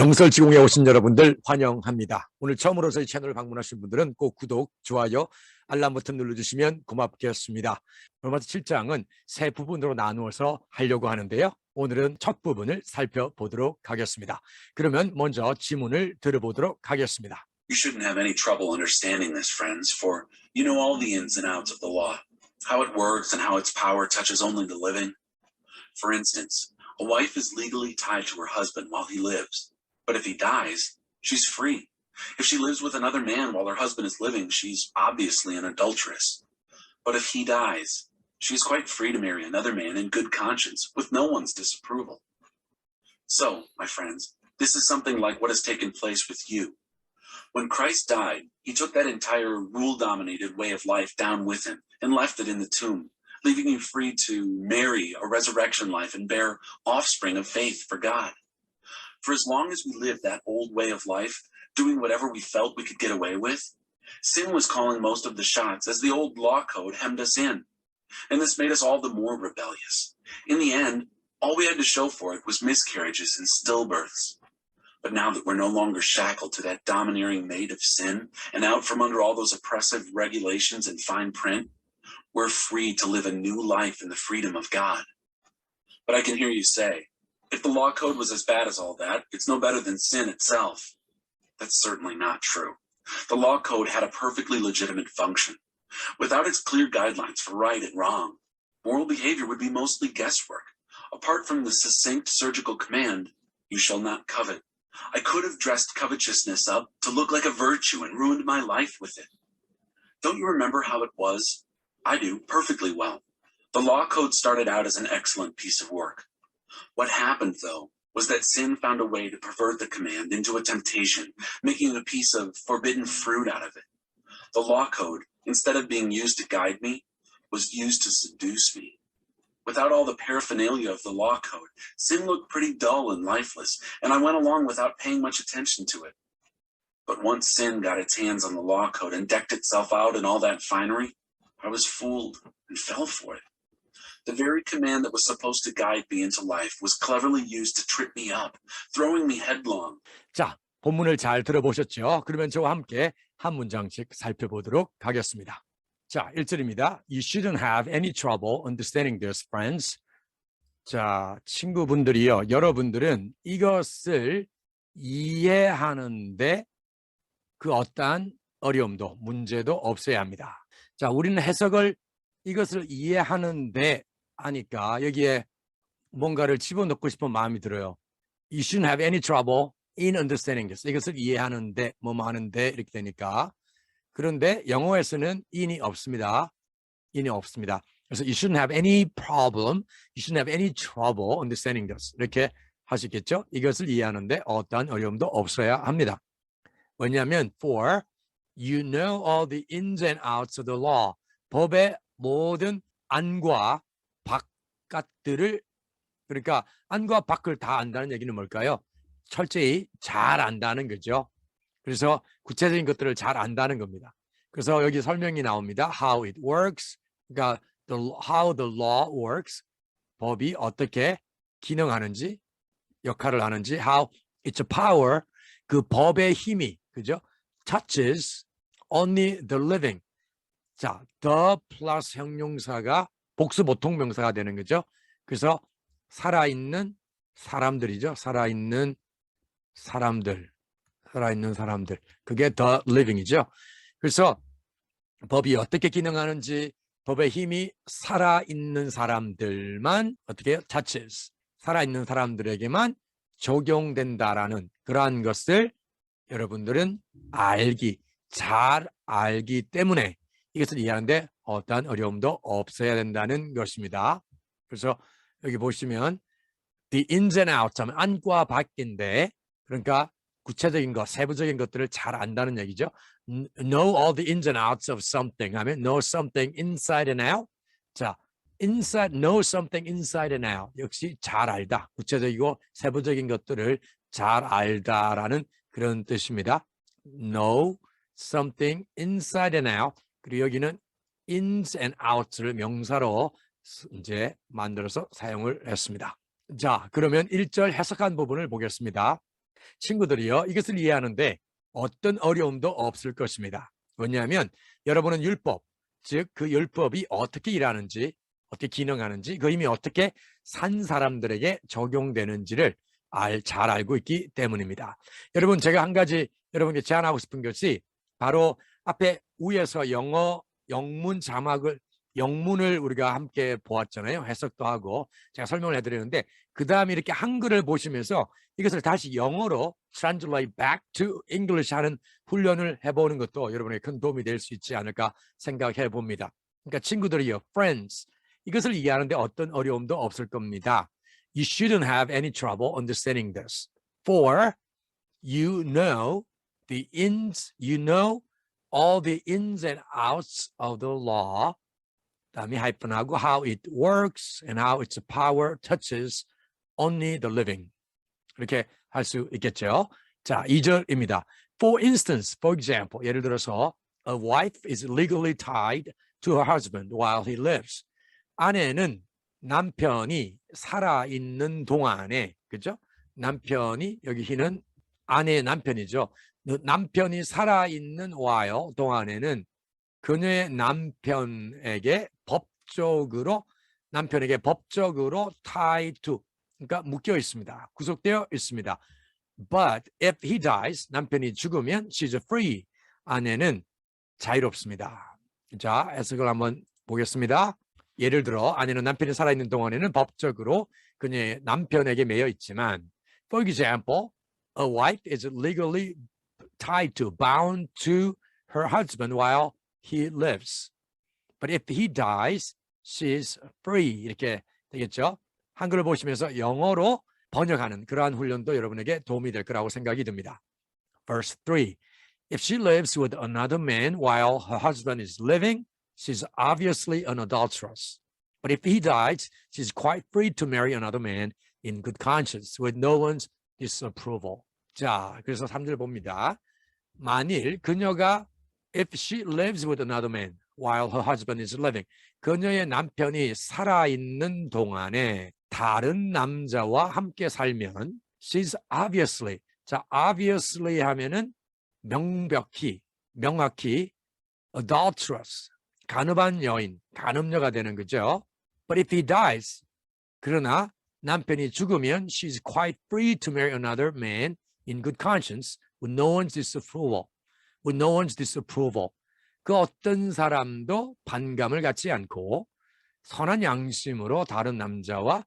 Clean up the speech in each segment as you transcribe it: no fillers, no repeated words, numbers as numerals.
영설지공에 오신 여러분들 환영합니다. 오늘 처음으로 저희 채널을 방문하신 분들은 꼭 구독, 좋아요, 알람 버튼 눌러주시면 고맙겠습니다. 로마서 7장은 세 부분으로 나누어서 하려고 하는데요. 오늘은 첫 부분을 살펴보도록 하겠습니다. 그러면 먼저 지문을 들어보도록 하겠습니다. You shouldn't have any trouble understanding this, friends, for you know all the ins and outs of the law, how it works and how its power touches only the living. For instance, a wife is legally tied to her husband while he lives, but if he dies, she's free. If she lives with another man while her husband is living, she's obviously an adulteress. But if he dies, she's quite free to marry another man in good conscience, with no one's disapproval. So, my friends, this is something like what has taken place with you. When Christ died, he took that entire rule-dominated way of life down with him and left it in the tomb, leaving you free to marry a resurrection life and bear offspring of faith for God. For as long as we lived that old way of life, doing whatever we felt we could get away with, sin was calling most of the shots as the old law code hemmed us in. And this made us all the more rebellious. In the end, all we had to show for it was miscarriages and stillbirths. But now that we're no longer shackled to that domineering mate of sin and out from under all those oppressive regulations and fine print, we're free to live a new life in the freedom of God. But I can hear you say, if the law code was as bad as all that, it's no better than sin itself. That's certainly not true. The law code had a perfectly legitimate function. Without its clear guidelines for right and wrong, moral behavior would be mostly guesswork. Apart from the succinct surgical command, you shall not covet. I could have dressed covetousness up to look like a virtue and ruined my life with it. Don't you remember how it was? I do, perfectly well. The law code started out as an excellent piece of work. What happened, though, was that sin found a way to pervert the command into a temptation, making a piece of forbidden fruit out of it. The law code, instead of being used to guide me, was used to seduce me. Without all the paraphernalia of the law code, sin looked pretty dull and lifeless, and I went along without paying much attention to it. But once sin got its hands on the law code and decked itself out in all that finery, I was fooled and fell for it. The very command that was supposed to guide me into life was cleverly used to trip me up, throwing me headlong. 자, 본문을 잘 들어보셨죠? 그러면 저와 함께 한 문장씩 살펴보도록 하겠습니다. 자, 1절입니다. You shouldn't have any trouble understanding this, friends. 자, 친구분들이요. 여러분들은 이것을 이해하는데 그 어떠한 어려움도 문제도 없어야 합니다. 자, 우리는 해석을 이것을 이해하는데 하니까 여기에 뭔가를 집어넣고 싶은 마음이 들어요. You shouldn't have any trouble in understanding this. 이것을 이해하는데, 뭐뭐 하는데 이렇게 되니까. 그런데 영어에서는 in이 없습니다. in이 없습니다. 그래서 you shouldn't have any problem, you shouldn't have any trouble understanding this. 이렇게 하시겠죠? 이것을 이해하는데 어떠한 어려움도 없어야 합니다. 왜냐하면 for you know all the ins and outs of the law. 법의 모든 안과 바깥들을, 그러니까 안과 밖을 다 안다는 얘기는 뭘까요? 철저히 잘 안다는 거죠. 그래서 구체적인 것들을 잘 안다는 겁니다. 그래서 여기 설명이 나옵니다. How it works, 그러니까 how the law works, 법이 어떻게 기능하는지, 역할을 하는지, how its power, 그 법의 힘이, 그죠? touches only the living. 자, the 플러스 형용사가 복수 보통 명사가 되는 거죠. 그래서 살아있는 사람들이죠. 살아있는 사람들. 그게 the living이죠. 그래서 법이 어떻게 기능하는지, 법의 힘이 살아있는 사람들만 어떻게 해요? touches. 살아있는 사람들에게만 적용된다라는 그러한 것을 여러분들은 잘 알기 때문에 이것을 이해하는데 어떠한 어려움도 없어야 된다는 것입니다. 그래서 여기 보시면 the ins and outs 하면 안과 밖인데, 그러니까 구체적인 것, 세부적인 것들을 잘 안다는 얘기죠. Know all the ins and outs of something 하면 know something inside and out. 자, know something inside and out. 역시 잘 알다. 구체적이고 세부적인 것들을 잘 알다라는 그런 뜻입니다. Know something inside and out. 그리고 여기는 ins and outs를 명사로 이제 만들어서 사용을 했습니다. 자, 그러면 1절 해석한 부분을 보겠습니다. 친구들이요, 이것을 이해하는데 어떤 어려움도 없을 것입니다. 왜냐하면 여러분은 율법, 즉 그 율법이 어떻게 일하는지, 어떻게 기능하는지, 그 이미 어떻게 산 사람들에게 적용되는지를 잘 알고 있기 때문입니다. 여러분, 제가 한 가지 여러분께 제안하고 싶은 것이 바로 앞에 위에서 영어 영문을 우리가 함께 보았잖아요. 해석도 하고 제가 설명을 해드리는데 그 다음에 이렇게 한글을 보시면서 이것을 다시 영어로 translate back to English 하는 훈련을 해보는 것도 여러분에게 큰 도움이 될 수 있지 않을까 생각해 봅니다. 그러니까 친구들이요, friends, 이것을 이해하는데 어떤 어려움도 없을 겁니다. You shouldn't have any trouble understanding this. For you know all the ins and outs of the law. 다음에 하이픈하고 how it works and how its power touches only the living. 이렇게 할 수 있겠죠. 자, 2절입니다. For instance, for example, 예를 들어서 a wife is legally tied to her husband while he lives. 아내는 남편이 살아있는 동안에, 그죠? 남편이, 여기 희는 아내의 남편이죠. 남편이 살아있는 while 동안에는 그녀의 남편에게 법적으로 tied to, 그러니까 묶여 있습니다. 구속되어 있습니다. But if he dies, 남편이 죽으면 she's free. 아내는 자유롭습니다. 자, 해석을 한번 보겠습니다. 예를 들어 아내는 남편이 살아있는 동안에는 법적으로 그녀의 남편에게 매여 있지만, for example, a wife is legally bound to her husband while he lives. But if he dies, she's free. 이렇게 되겠죠. 한글을 보시면서 영어로 번역하는 그러한 훈련도 여러분에게 도움이 될 거라고 생각이 듭니다. Verse 3. If she lives with another man while her husband is living, she's obviously an adulteress. But if he dies, she's quite free to marry another man in good conscience with no one's disapproval. 자, 그래서 3절 봅니다. 만일 그녀가 if she lives with another man while her husband is living, 그녀의 남편이 살아있는 동안에 다른 남자와 함께 살면 she's obviously, 자, obviously 하면은 명확히 adulterous, 간음한 여인, 간음녀가 되는 거죠. But if he dies, 그러나 남편이 죽으면 she's quite free to marry another man in good conscience with no one's disapproval. 그 어떤 사람도 반감을 갖지 않고 선한 양심으로 다른 남자와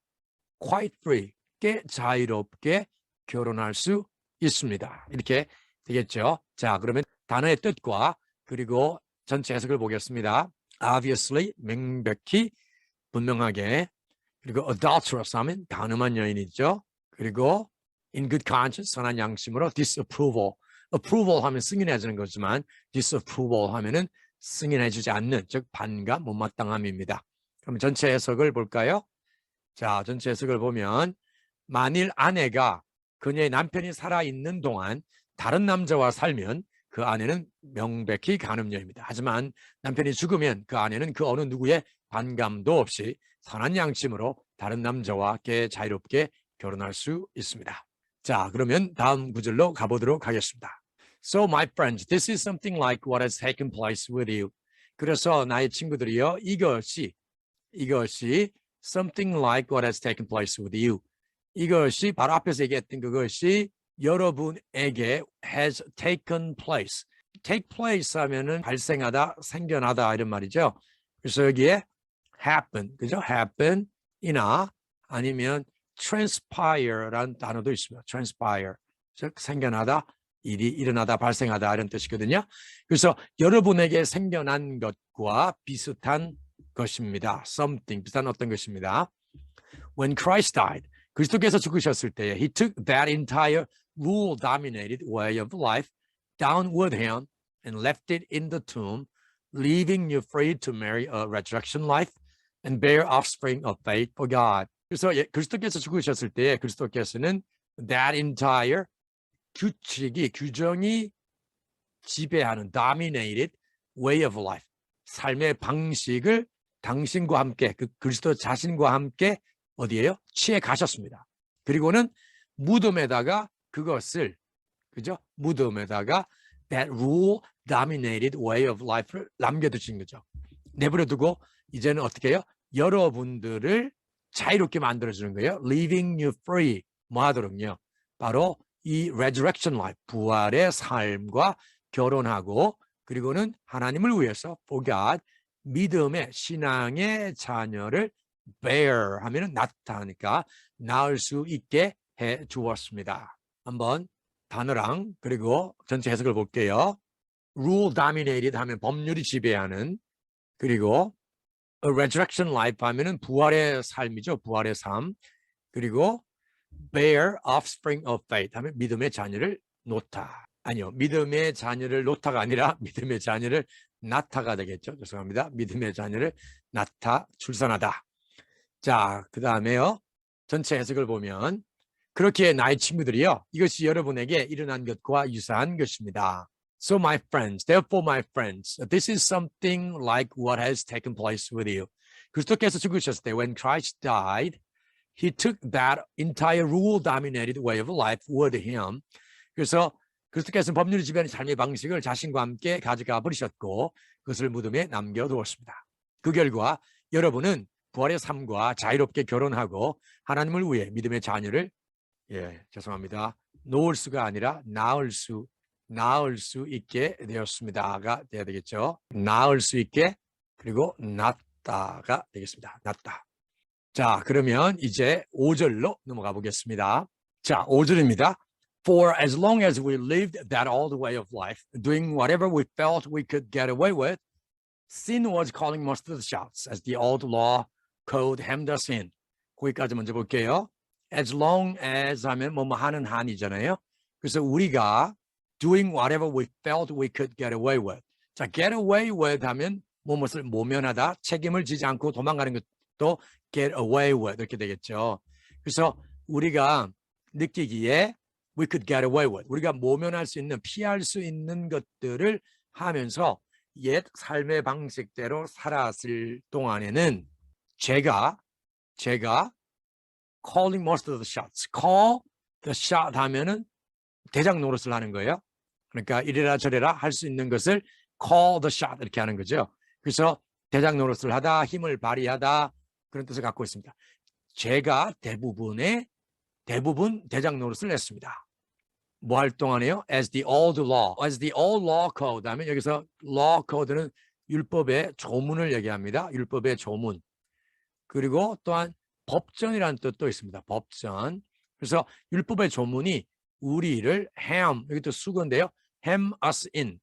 quite free, 자유롭게 결혼할 수 있습니다. 이렇게 되겠죠. 자, 그러면 단어의 뜻과 그리고 전체 해석을 보겠습니다. Obviously, 명백히, 분명하게. 그리고 adulterous 하면 간음한 여인이죠. 그리고 in good conscience, 선한 양심으로 disapproval. approval 하면 승인해주는 거지만 disapproval 하면은 승인해주지 않는, 즉 반감, 못마땅함입니다. 그럼 전체 해석을 볼까요? 자, 전체 해석을 보면 만일 아내가 그녀의 남편이 살아있는 동안 다른 남자와 살면 그 아내는 명백히 간음녀입니다. 하지만 남편이 죽으면 그 아내는 그 어느 누구의 반감도 없이 선한 양심으로 다른 남자와 자유롭게 결혼할 수 있습니다. 자, 그러면 다음 구절로 가보도록 하겠습니다. So my friends, this is something like what has taken place with you. 그래서 나의 친구들이요, 이것이 something like what has taken place with you. 이것이 바로 앞에서 얘기했던 그것이 여러분에게 has taken place. take place 하면은 발생하다, 생겨나다 이런 말이죠. 그래서 여기에 happen, 그죠? happen이나 아니면 transpire라는 단어도 있습니다. transpire, 즉 생겨나다, 일이 일어나다, 발생하다 이런 뜻이거든요. 그래서 여러분에게 생겨난 것과 비슷한 것입니다. something, 비슷한 어떤 것입니다. When Christ died, 그리스도께서 죽으셨을 때에 He took that entire rule-dominated way of life down with Him and left it in the tomb, leaving you free to marry a resurrection life and bear offspring of faith for God. 그래서 그리스도께서 죽으셨을 때에 그리스도께서는 that entire 규정이 지배하는 dominated way of life, 삶의 방식을 당신과 함께, 그 그리스도 자신과 함께 어디에요? 취해 가셨습니다. 그리고는 무덤에다가 그것을 그죠? 무덤에다가 that rule dominated way of life를 남겨두신 거죠. 내버려두고 이제는 어떻게 해요? 여러분들을 자유롭게 만들어주는 거예요. Leaving you free. 뭐 하도록요? 바로 이 resurrection life, 부활의 삶과 결혼하고 그리고는 하나님을 위해서 for God, 믿음의 신앙의 자녀를 bear 하면은 나타나니까 낳을 수 있게 해 주었습니다. 한번 단어랑 그리고 전체 해석을 볼게요. rule dominated 하면 법률이 지배하는, 그리고 a resurrection life 하면은 부활의 삶이죠. 부활의 삶. 그리고 bear offspring of faith 하면 믿음의 자녀를 놓다. 아니요. 믿음의 자녀를 놓다가 아니라 믿음의 자녀를 낳다가 되겠죠. 죄송합니다. 믿음의 자녀를 낳다, 출산하다. 자, 그 다음에요. 전체 해석을 보면 그렇게 나의 친구들이요. 이것이 여러분에게 일어난 것과 유사한 것입니다. So my friends, therefore my friends, this is something like what has taken place with you. 그리스도께서 죽으셨을 때 when Christ died, he took that entire rule-dominated way of life with him. 그래서 그리스도께서는 법률이 지배하는 삶의 방식을 자신과 함께 가져가 버리셨고 그것을 무덤에 남겨두었습니다. 그 결과 여러분은 부활의 삶과 자유롭게 결혼하고 하나님을 위해 믿음의 자녀를 죄송합니다. 놓을 수가 아니라 낳을 수 있게 되었습니다가 돼야 되겠죠. 낳을 수 있게 그리고 낳다가 되겠습니다. 낳다. 자, 그러면 이제 5절로 넘어가 보겠습니다. 자, 5절입니다. For as long as we lived that old way of life, doing whatever we felt we could get away with, sin was calling most of the shots as the old law code hemmed us in. 거기까지 먼저 볼게요. As long as 하면 뭐뭐 하는 한이잖아요. 그래서 우리가 doing whatever we felt we could get away with. 자, get away with 하면 무엇을 모면하다, 책임을 지지 않고 도망가는 것도 get away with 이렇게 되겠죠. 그래서 우리가 느끼기에 we could get away with, 우리가 모면할 수 있는, 피할 수 있는 것들을 하면서 옛 삶의 방식대로 살았을 동안에는 제가 calling most of the shots. call the shot 하면은 대장 노릇을 하는 거예요. 그러니까 이래라 저래라 할 수 있는 것을 call the shot 이렇게 하는 거죠. 그래서 대장 노릇을 하다, 힘을 발휘하다 그런 뜻을 갖고 있습니다. 제가 대부분 대장 노릇을 했습니다. 뭐 할 동안에요? As the old law code 하면 여기서 law code는 율법의 조문을 얘기합니다. 율법의 조문. 그리고 또한 법전이라는 뜻도 있습니다. 법전. 그래서 율법의 조문이 우리를 hem, 여기 또 수건인데요. hem us in.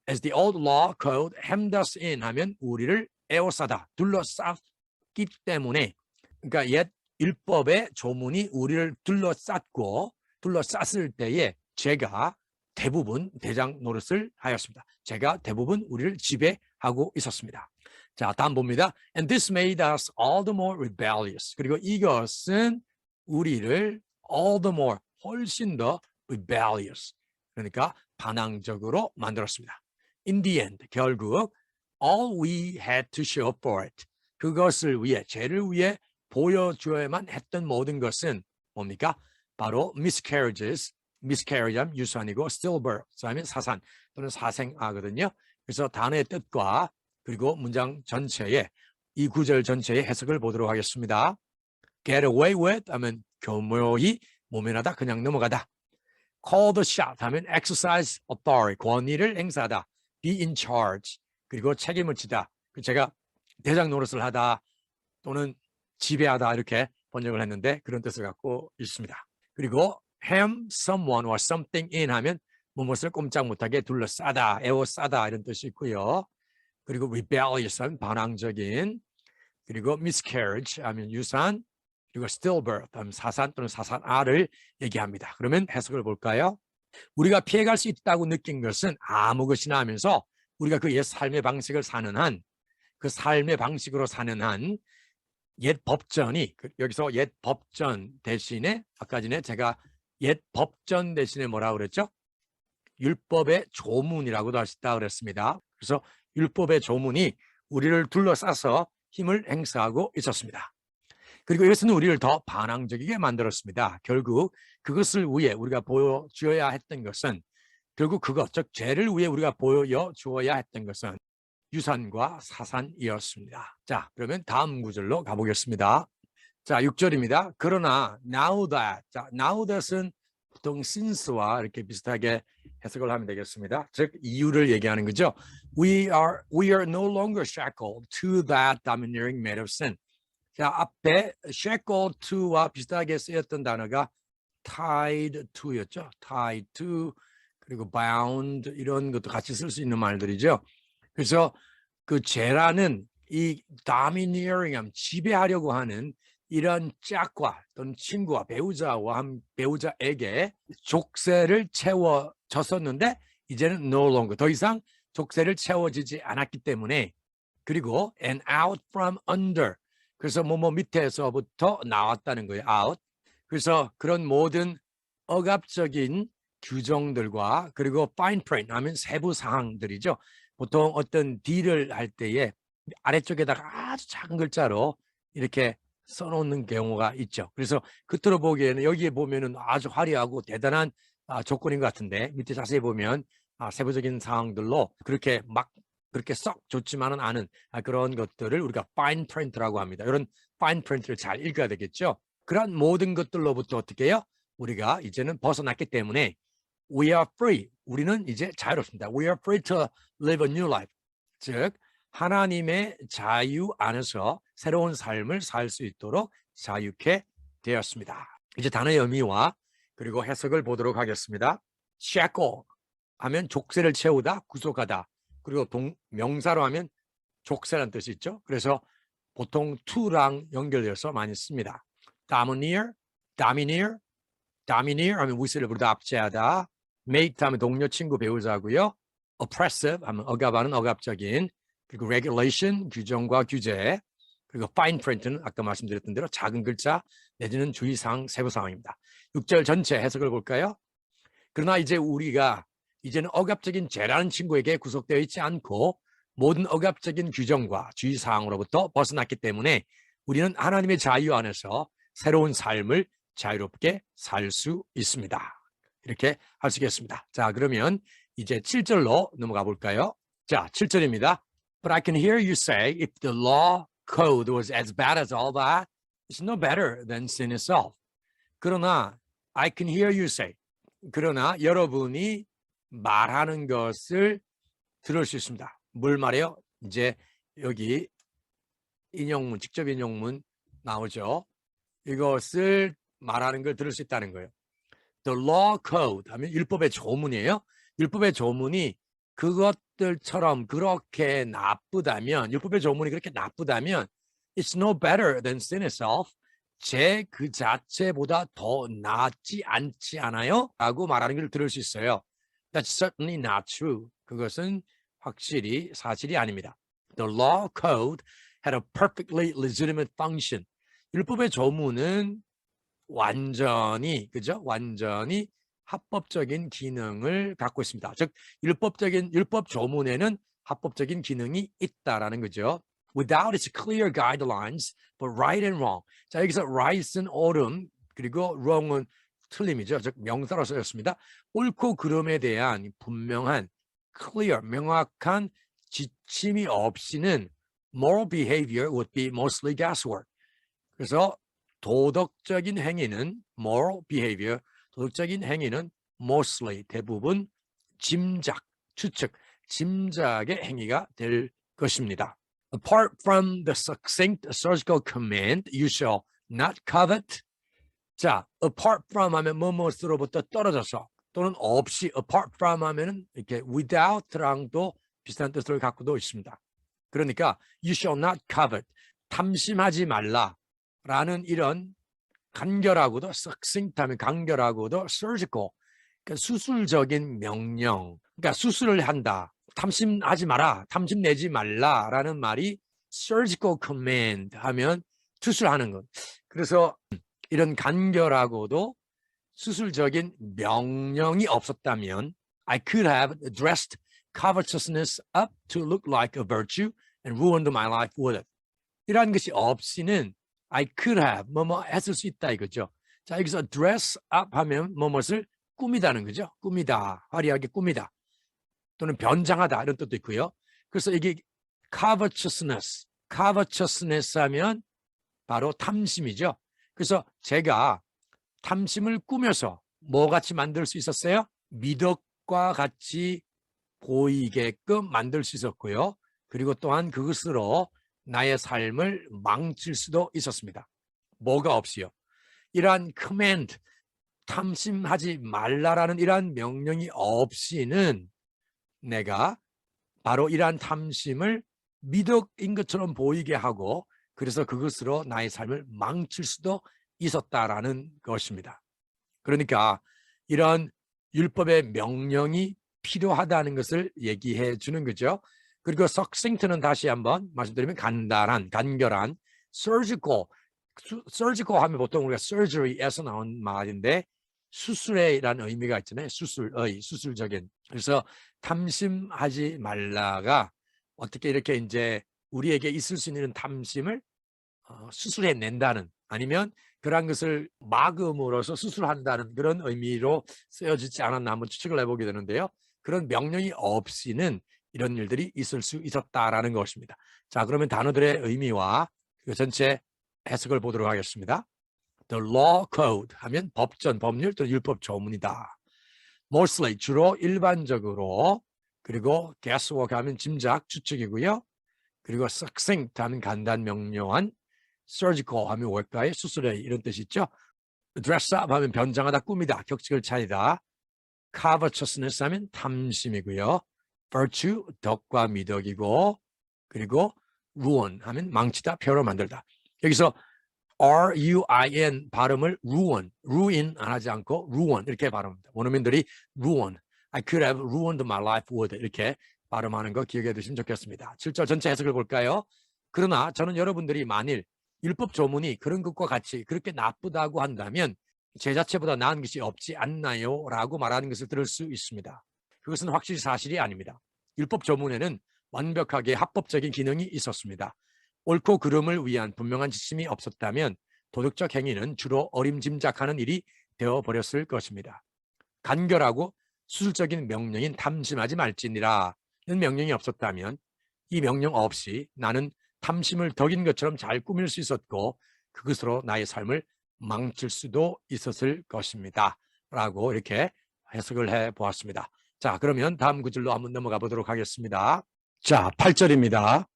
As the old law code hemmed us in 하면 우리를 에워싸다, 둘러쌌기 때문에, 그러니까 옛 율법의 조문이 우리를 둘러쌌을 때에 제가 대부분 대장 노릇을 하였습니다. 제가 대부분 우리를 지배하고 있었습니다. 자, 다음 봅니다. And this made us all the more rebellious. 그리고 이것은 우리를 all the more, 훨씬 더 rebellious, 그러니까 반항적으로 만들었습니다. In the end, 결국 all we had to show for it, 그것을 위해, 죄를 위해 보여줘야만 했던 모든 것은 뭡니까? 바로 miscarriage 하면 유산이고 stillbirth 하면 사산 또는 사생아거든요. 그래서 단어의 뜻과 그리고 문장 전체의, 이 구절 전체의 해석을 보도록 하겠습니다. Get away with 하면 교묘히 모면하다, 그냥 넘어가다. Call the shot 하면 exercise authority, 권위를 행사하다. Be in charge, 그리고 책임을 지다. 제가 대장 노릇을 하다 또는 지배하다 이렇게 번역을 했는데 그런 뜻을 갖고 있습니다. 그리고 hem someone or something in 하면 무엇을 꼼짝 못하게 둘러싸다, 에워싸다 이런 뜻이 있고요. 그리고 rebellious 하면 반항적인, 그리고 miscarriage 하면 유산, 그리고 stillbirth 하면 사산 또는 사산아를 얘기합니다. 그러면 해석을 볼까요? 우리가 피해갈 수 있다고 느낀 것은 아무 것이나 하면서 우리가 그 옛 삶의 방식을 사는 한, 그 삶의 방식으로 사는 한 옛 법전이, 여기서 옛 법전 대신에 아까 전에 제가 옛 법전 대신에 뭐라고 그랬죠? 율법의 조문이라고도 할 수 있다고 그랬습니다. 그래서 율법의 조문이 우리를 둘러싸서 힘을 행사하고 있었습니다. 그리고 이것은 우리를 더 반항적이게 만들었습니다. 결국 그것을 위해 우리가 보여주어야 했던 것은 결국 그것, 즉 죄를 위해 우리가 보여주어야 했던 것은 유산과 사산이었습니다. 자, 그러면 다음 구절로 가보겠습니다. 자, 6절입니다. 그러나 now that, 자, now that은 보통 since와 이렇게 비슷하게 해석을 하면 되겠습니다. 즉 이유를 얘기하는 거죠. We are no longer shackled to that domineering made of sin. 자, 앞에 shackled to와 비슷하게 쓰였던 단어가 tied to였죠. tied to 그리고 bound 이런 것도 같이 쓸 수 있는 말들이죠. 그래서 그 죄라는 이 domineering, 지배하려고 하는 이런 짝과 또는 친구와 배우자에게 족쇄를 채워졌었는데 이제는 no longer 더 이상 족쇄를 채워지지 않았기 때문에 그리고 and out from under 그래서 뭐 밑에서부터 나왔다는 거예요. out. 그래서 그런 모든 억압적인 규정들과 그리고 fine print 하면 세부 사항들이죠. 보통 어떤 딜을 할 때에 아래쪽에다가 아주 작은 글자로 이렇게 써놓는 경우가 있죠. 그래서 겉으로 보기에는 여기에 보면은 아주 화려하고 대단한 조건인 것 같은데 밑에 자세히 보면 세부적인 사항들로 그렇게 썩 좋지만은 않은 그런 것들을 우리가 fine print라고 합니다. 이런 fine print를 잘 읽어야 되겠죠. 그런 모든 것들로부터 어떻게 해요? 우리가 이제는 벗어났기 때문에 we are free. 우리는 이제 자유롭습니다. We are free to live a new life. 즉 하나님의 자유 안에서 새로운 삶을 살 수 있도록 자유케 되었습니다. 이제 단어의 의미와 그리고 해석을 보도록 하겠습니다. shackle 하면 족쇄를 채우다, 구속하다. 그리고 명사로 하면 족쇄라는 뜻이 있죠. 그래서 보통 to랑 연결되어서 많이 씁니다. domineer 하면 위세를 부르다 압제하다. mate 하면 동료, 친구, 배우자고요. oppressive 하면 억압하는, 억압적인. 그리고 regulation, 규정과 규제. 그리고 fine print는 아까 말씀드렸던 대로 작은 글자 내지는 주의사항, 세부사항입니다. 6절 전체 해석을 볼까요? 그러나 이제 우리가 이제는 억압적인 죄라는 친구에게 구속되어 있지 않고 모든 억압적인 규정과 주의사항으로부터 벗어났기 때문에 우리는 하나님의 자유 안에서 새로운 삶을 자유롭게 살 수 있습니다. 이렇게 할 수 있겠습니다. 자, 그러면 이제 7절로 넘어가 볼까요? 자, 7절입니다. But I can hear you say, if the law code was as bad as all that, it's no better than sin itself. 그러나 I can hear you say, 그러나 여러분이 말하는 것을 들을 수 있습니다. 뭘 말해요? 이제 여기 인용문, 직접 인용문 나오죠. 이것을 말하는 걸 들을 수 있다는 거예요. The law code 하면 율법의 조문이에요. 율법의 조문이 그것들처럼 그렇게 나쁘다면, 율법의 조문이 그렇게 나쁘다면 it's no better than sin itself. 죄 그 자체보다 더 낫지 않지 않아요? 라고 말하는 걸 들을 수 있어요. That's certainly not true. 그것은 확실히 사실이 아닙니다. The law code had a perfectly legitimate function. 율법의 조문은 완전히 합법적인 기능을 갖고 있습니다. 즉 율법 조문에는 합법적인 기능이 있다라는 거죠. Without its clear guidelines, but right and wrong. 자, 여기서 right은 옳음, 그리고 wrong은 틀림이죠. 즉 명사로 쓰였습니다. 옳고 그름에 대한 분명한, clear, 명확한 지침이 없이는 moral behavior would be mostly guesswork. 그래서 도덕적인 행위는 moral behavior, 도덕적인 행위는 mostly, 대부분 짐작, 추측, 짐작의 행위가 될 것입니다. Apart from the succinct surgical command, you shall not covet. 자, apart from 하면 뭐뭐로부터 떨어져서 또는 없이, apart from 하면은 이렇게 without랑도 비슷한 뜻을 갖고도 있습니다. 그러니까 you shall not covet, 탐심하지 말라라는 이런 간결하고도 succinct 하면 간결하고도 surgical, 그러니까 수술적인 명령, 그러니까 수술을 한다. 탐심하지 마라, 탐심내지 말라라는 말이 surgical command 하면 수술하는 것. 그래서 이런 간결하고도 수술적인 명령이 없었다면 I could have dressed covetousness up to look like a virtue and ruined my life with it. 이러한 것이 없이는 I could have 뭐뭐 했을 수 있다 이거죠. 자, 여기서 dress up 하면 뭐뭇을 꾸미다는 거죠. 꾸미다, 화려하게 꾸미다 또는 변장하다 이런 뜻도 있고요. 그래서 이게 covetousness 하면 바로 탐심이죠. 그래서 제가 탐심을 꾸며서 뭐 같이 만들 수 있었어요? 미덕과 같이 보이게끔 만들 수 있었고요. 그리고 또한 그것으로 나의 삶을 망칠 수도 있었습니다. 뭐가 없이요? 이러한 command, 탐심하지 말라라는 이러한 명령이 없이는 내가 바로 이러한 탐심을 미덕인 것처럼 보이게 하고 그래서 그것으로 나의 삶을 망칠 수도 있었다라는 것입니다. 그러니까 이런 율법의 명령이 필요하다는 것을 얘기해 주는 거죠. 그리고 succinct는 다시 한번 말씀드리면 간단한, 간결한, surgical 하면 보통 우리가 surgery에서 나온 말인데 수술이라는 의미가 있잖아요. 수술적인. 그래서 탐심하지 말라가 어떻게 이렇게 이제 우리에게 있을 수 있는 탐심을 수술해낸다는 아니면 그러한 것을 막음으로써 수술한다는 그런 의미로 쓰여지지 않았나 한번 추측을 해보게 되는데요. 그런 명령이 없이는 이런 일들이 있을 수 있었다라는 것입니다. 자, 그러면 단어들의 의미와 그 전체 해석을 보도록 하겠습니다. The law code 하면 법전, 법률 또는 율법 조문이다. Mostly 주로 일반적으로 그리고 guesswork 하면 짐작, 추측이고요. 그리고 succinct 하면 간단 명료한 surgical 하면 뭘까요? 수술에 이런 뜻이 있죠. dress up 하면 변장하다, 꾸미다, 격식을 차리다. covetousness 하면 탐심이고요. virtue, 덕과 미덕이고 그리고 ruin 하면 망치다, 폐허로 만들다. 여기서 R-U-I-N 발음을 ruin 안 하지 않고 ruin 이렇게 발음합니다. 원어민들이 ruin, I could have ruined my life with 이렇게 발음하는 거 기억해 두시면 좋겠습니다. 7절 전체 해석을 볼까요? 그러나 저는 여러분들이 만일 율법 조문이 그런 것과 같이 그렇게 나쁘다고 한다면 제 자체보다 나은 것이 없지 않나요? 라고 말하는 것을 들을 수 있습니다. 그것은 확실히 사실이 아닙니다. 율법 조문에는 완벽하게 합법적인 기능이 있었습니다. 옳고 그름을 위한 분명한 지침이 없었다면 도덕적 행위는 주로 어림짐작하는 일이 되어버렸을 것입니다. 간결하고 수술적인 명령인 탐심하지 말지니라는 명령이 없었다면 이 명령 없이 나는 탐심을 덕인 것처럼 잘 꾸밀 수 있었고 그것으로 나의 삶을 망칠 수도 있었을 것입니다. 라고 이렇게 해석을 해보았습니다. 자, 그러면 다음 구절로 한번 넘어가 보도록 하겠습니다. 자, 8절입니다.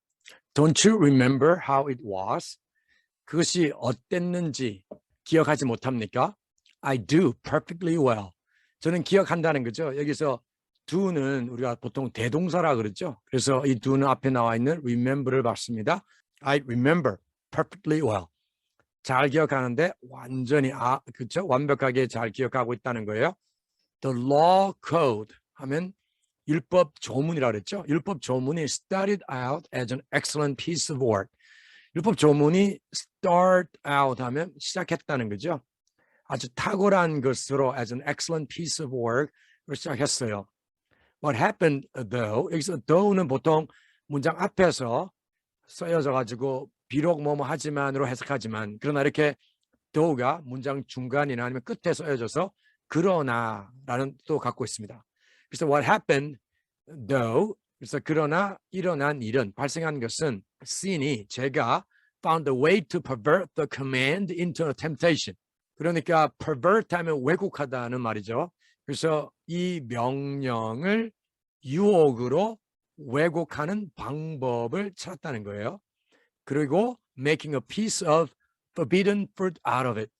Don't you remember how it was? 그것이 어땠는지 기억하지 못합니까? I do perfectly well. 저는 기억한다는 거죠. 여기서 do는 우리가 보통 대동사라 그러죠. 그래서 이 do는 앞에 나와 있는 remember를 봤습니다. I remember perfectly well. 잘 기억하는데 완전히 그렇죠? 완벽하게 잘 기억하고 있다는 거예요. The law code 하면 율법 조문이라고 그랬죠. 율법 조문이 started out as an excellent piece of work. 율법 조문이 start out 하면 시작했다는 거죠. 아주 탁월한 것으로 as an excellent piece of work을 시작했어요. What happened though, 여기서 though는 보통 문장 앞에서 쓰여져 가지고 비록 뭐뭐 하지만으로 해석하지만 그러나 이렇게 though가 문장 중간이나 아니면 끝에 쓰여져서 그러나라는 뜻도 갖고 있습니다. 그래서 what happened though, 그래서 그러나 일어난 일은 발생한 것은 sin이 제가 found a way to pervert the command into a temptation. 그러니까 pervert 하면 왜곡하다는 말이죠. 그래서 이 명령을 유혹으로 왜곡하는 방법을 찾았다는 거예요. 그리고 making a piece of forbidden fruit out of it.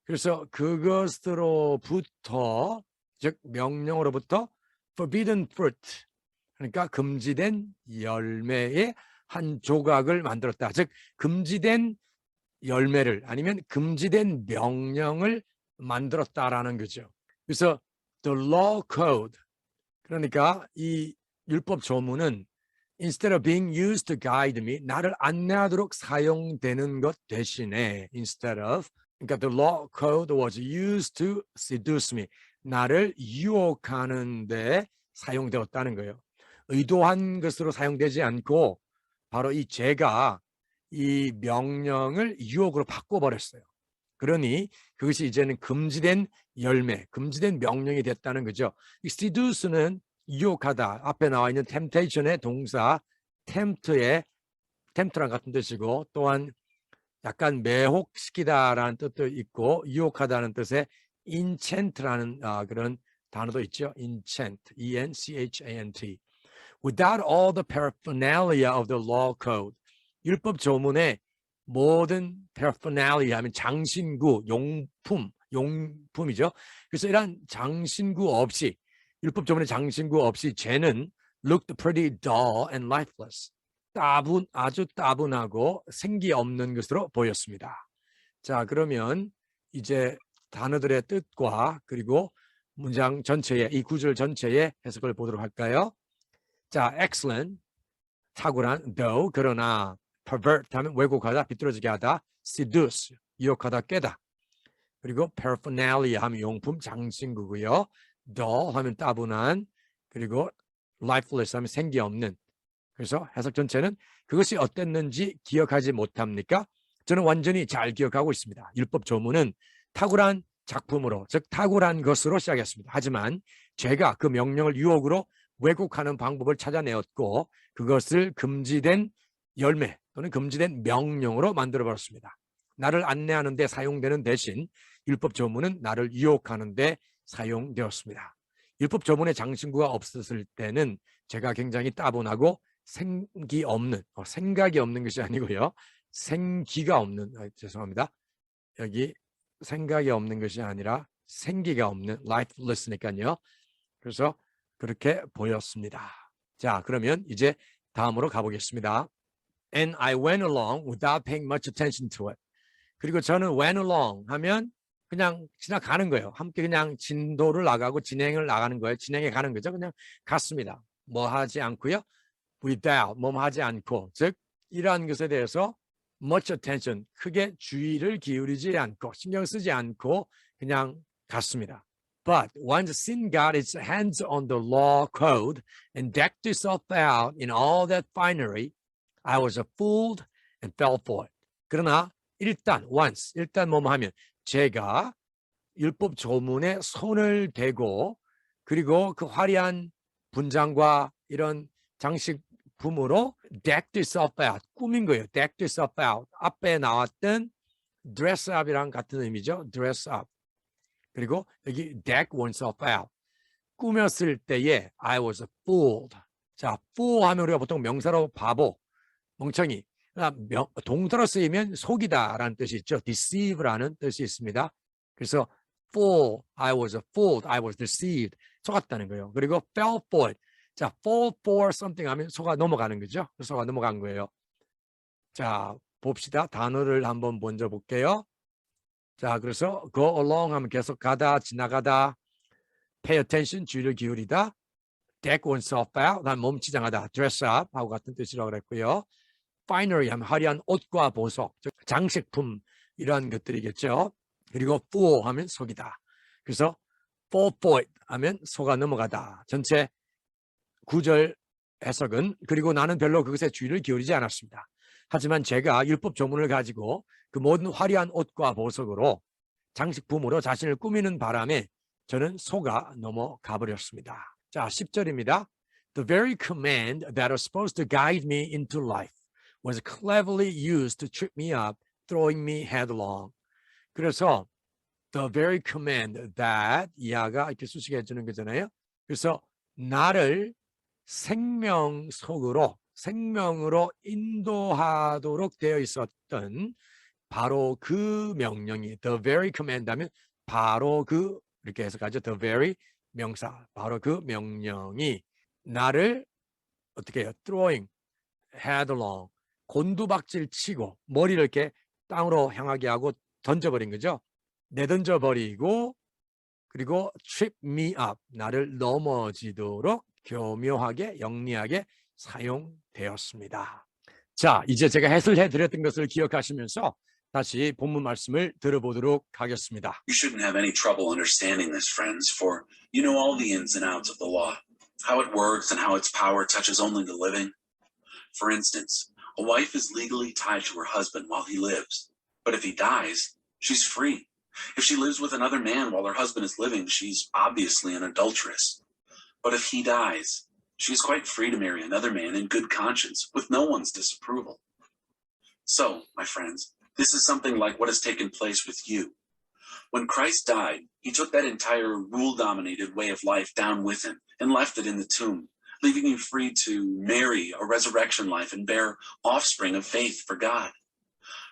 그래서 그것으로부터 즉 명령으로부터 forbidden fruit 그러니까 금지된 열매의 한 조각을 만들었다. 즉 금지된 열매를 아니면 금지된 명령을 만들었다라는 거죠. 그래서 the law code 그러니까 이 율법 조문은 instead of being used to guide me 나를 안내하도록 사용되는 것 대신에 instead of 그러니까 the law code was used to seduce me 나를 유혹하는 데 사용되었다는 거예요. 의도한 것으로 사용되지 않고 바로 이 제가 이 명령을 유혹으로 바꿔버렸어요. 그러니 그것이 이제는 금지된 열매, 금지된 명령이 됐다는 거죠. 이 seduce는 유혹하다. 앞에 나와 있는 temptation의 동사 tempt랑 같은 뜻이고, 또한 약간 매혹시키다라는 뜻도 있고, 유혹하다는 뜻의 enchant라는 그런 단어도 있죠. enchant, E-N-C-H-A-N-T. Without all the paraphernalia of the law code. 율법 조문의 모든 paraphernalia 하면 장신구, 용품이죠. 그래서 이런 장신구 없이, 율법 조문의 장신구 없이 죄는 looked pretty dull and lifeless. 아주 따분하고 생기 없는 것으로 보였습니다. 자, 그러면 이제 단어들의 뜻과 그리고 문장 전체의, 이 구절 전체의 해석을 보도록 할까요? 자, excellent, 탁월한, though, 그러나, pervert 하면 왜곡하다, 비뚤어지게 하다, seduce, 유혹하다, 깨다. 그리고 paraphernalia 하면 용품, 장신구고요. dull 하면 따분한, 그리고 lifeless 하면 생기 없는. 그래서 해석 전체는 그것이 어땠는지 기억하지 못합니까? 저는 완전히 잘 기억하고 있습니다. 율법 조문은 탁월한 작품으로, 즉 탁월한 것으로 시작했습니다. 하지만 제가 그 명령을 유혹으로 왜곡하는 방법을 찾아내었고, 그것을 금지된 열매 또는 금지된 명령으로 만들어버렸습니다. 나를 안내하는 데 사용되는 대신 율법 조문은 나를 유혹하는 데 사용되었습니다. 율법 조문의 장신구가 없었을 때는 제가 굉장히 따분하고 생각이 없는 것이 아니고요. 생기가 없는, 죄송합니다. 여기 생각이 없는 것이 아니라 생기가 없는, lifeless니까요. 그래서 그렇게 보였습니다. 자, 그러면 이제 다음으로 가보겠습니다. And I went along without paying much attention to it. 그리고 저는 went along 하면 그냥 지나가는 거예요. 함께 그냥 진도를 나가고 진행을 나가는 거예요. 진행해 가는 거죠. 그냥 갔습니다. 뭐 하지 않고요. without, 뭐 하지 않고, 즉 이러한 것에 대해서 much attention, 크게 주의를 기울이지 않고 신경 쓰지 않고 그냥 갔습니다. But once sin got its hands on the law code and decked itself out in all that finery, I was fooled and fell for it. 그러나 일단 뭐뭐 하면 제가 율법 조문에 손을 대고 그리고 그 화려한 분장과 이런 장식품으로 decked itself out, 꾸민 거예요. decked itself out. 앞에 나왔던 dress up이랑 같은 의미죠. dress up. 그리고 여기 deck oneself out. 꾸몄을 때에 I was fooled. 자, fool 하면 우리가 보통 명사로 바보, 멍청이. 동사로 쓰이면 속이다라는 뜻이 있죠. deceive라는 뜻이 있습니다. 그래서 fool, I was fooled, I was deceived. 속았다는 거예요. 그리고 fell for it. 자, fall for something 하면 속아 넘어가는 거죠. 속아 넘어간 거예요. 자, 봅시다. 단어를 한번 먼저 볼게요. 자, 그래서 go along 하면 계속 가다, 지나가다, pay attention, 주의를 기울이다, deck oneself out, 난 몸치장하다, dress up 하고 같은 뜻이라고 그랬고요. finery 하면 화려한 옷과 보석, 즉 장식품 이러한 것들이겠죠. 그리고 fool 하면 속이다. 그래서 fall for it 하면 속아 넘어가다. 전체 9절 해석은 그리고 나는 별로 그것에 주의를 기울이지 않았습니다. 하지만 제가 율법 조문을 가지고 그 모든 화려한 옷과 보석으로 장식품으로 자신을 꾸미는 바람에 저는 속아 넘어가 버렸습니다. 자, 10절입니다. The very command that was supposed to guide me into life was cleverly used to trip me up, throwing me headlong. 그래서 the very command that 이하가 이렇게 수식해 주는 거잖아요. 그래서 나를 생명으로 인도하도록 되어 있었던 바로 그 명령이 the very command 하면 바로 그 이렇게 해석하죠. the very 명사 바로 그 명령이 나를 어떻게 해요? throwing headlong 곤두박질 치고 머리를 이렇게 땅으로 향하게 하고 던져버린 거죠. 내던져버리고 그리고 trip me up 나를 넘어지도록 교묘하게 영리하게 사용되었습니다. 자, 이제 제가 해설해 드렸던 것을 기억하시면서 다시 본문 말씀을 들어보도록 하겠습니다. You shouldn't have any trouble understanding this, friends, for you know all the ins and outs of the law, how it works and how its power touches only the living. For instance, A wife is legally tied to her husband while he lives, but if he dies, she's free. If she lives with another man while her husband is living, she's obviously an adulteress. But if he dies, she's quite free to marry another man in good conscience with no one's disapproval. So, my friends, this is something like what has taken place with you. When Christ died, he took that entire rule-dominated way of life down with him and left it in the tomb, leaving you free to marry a resurrection life and bear offspring of faith for God.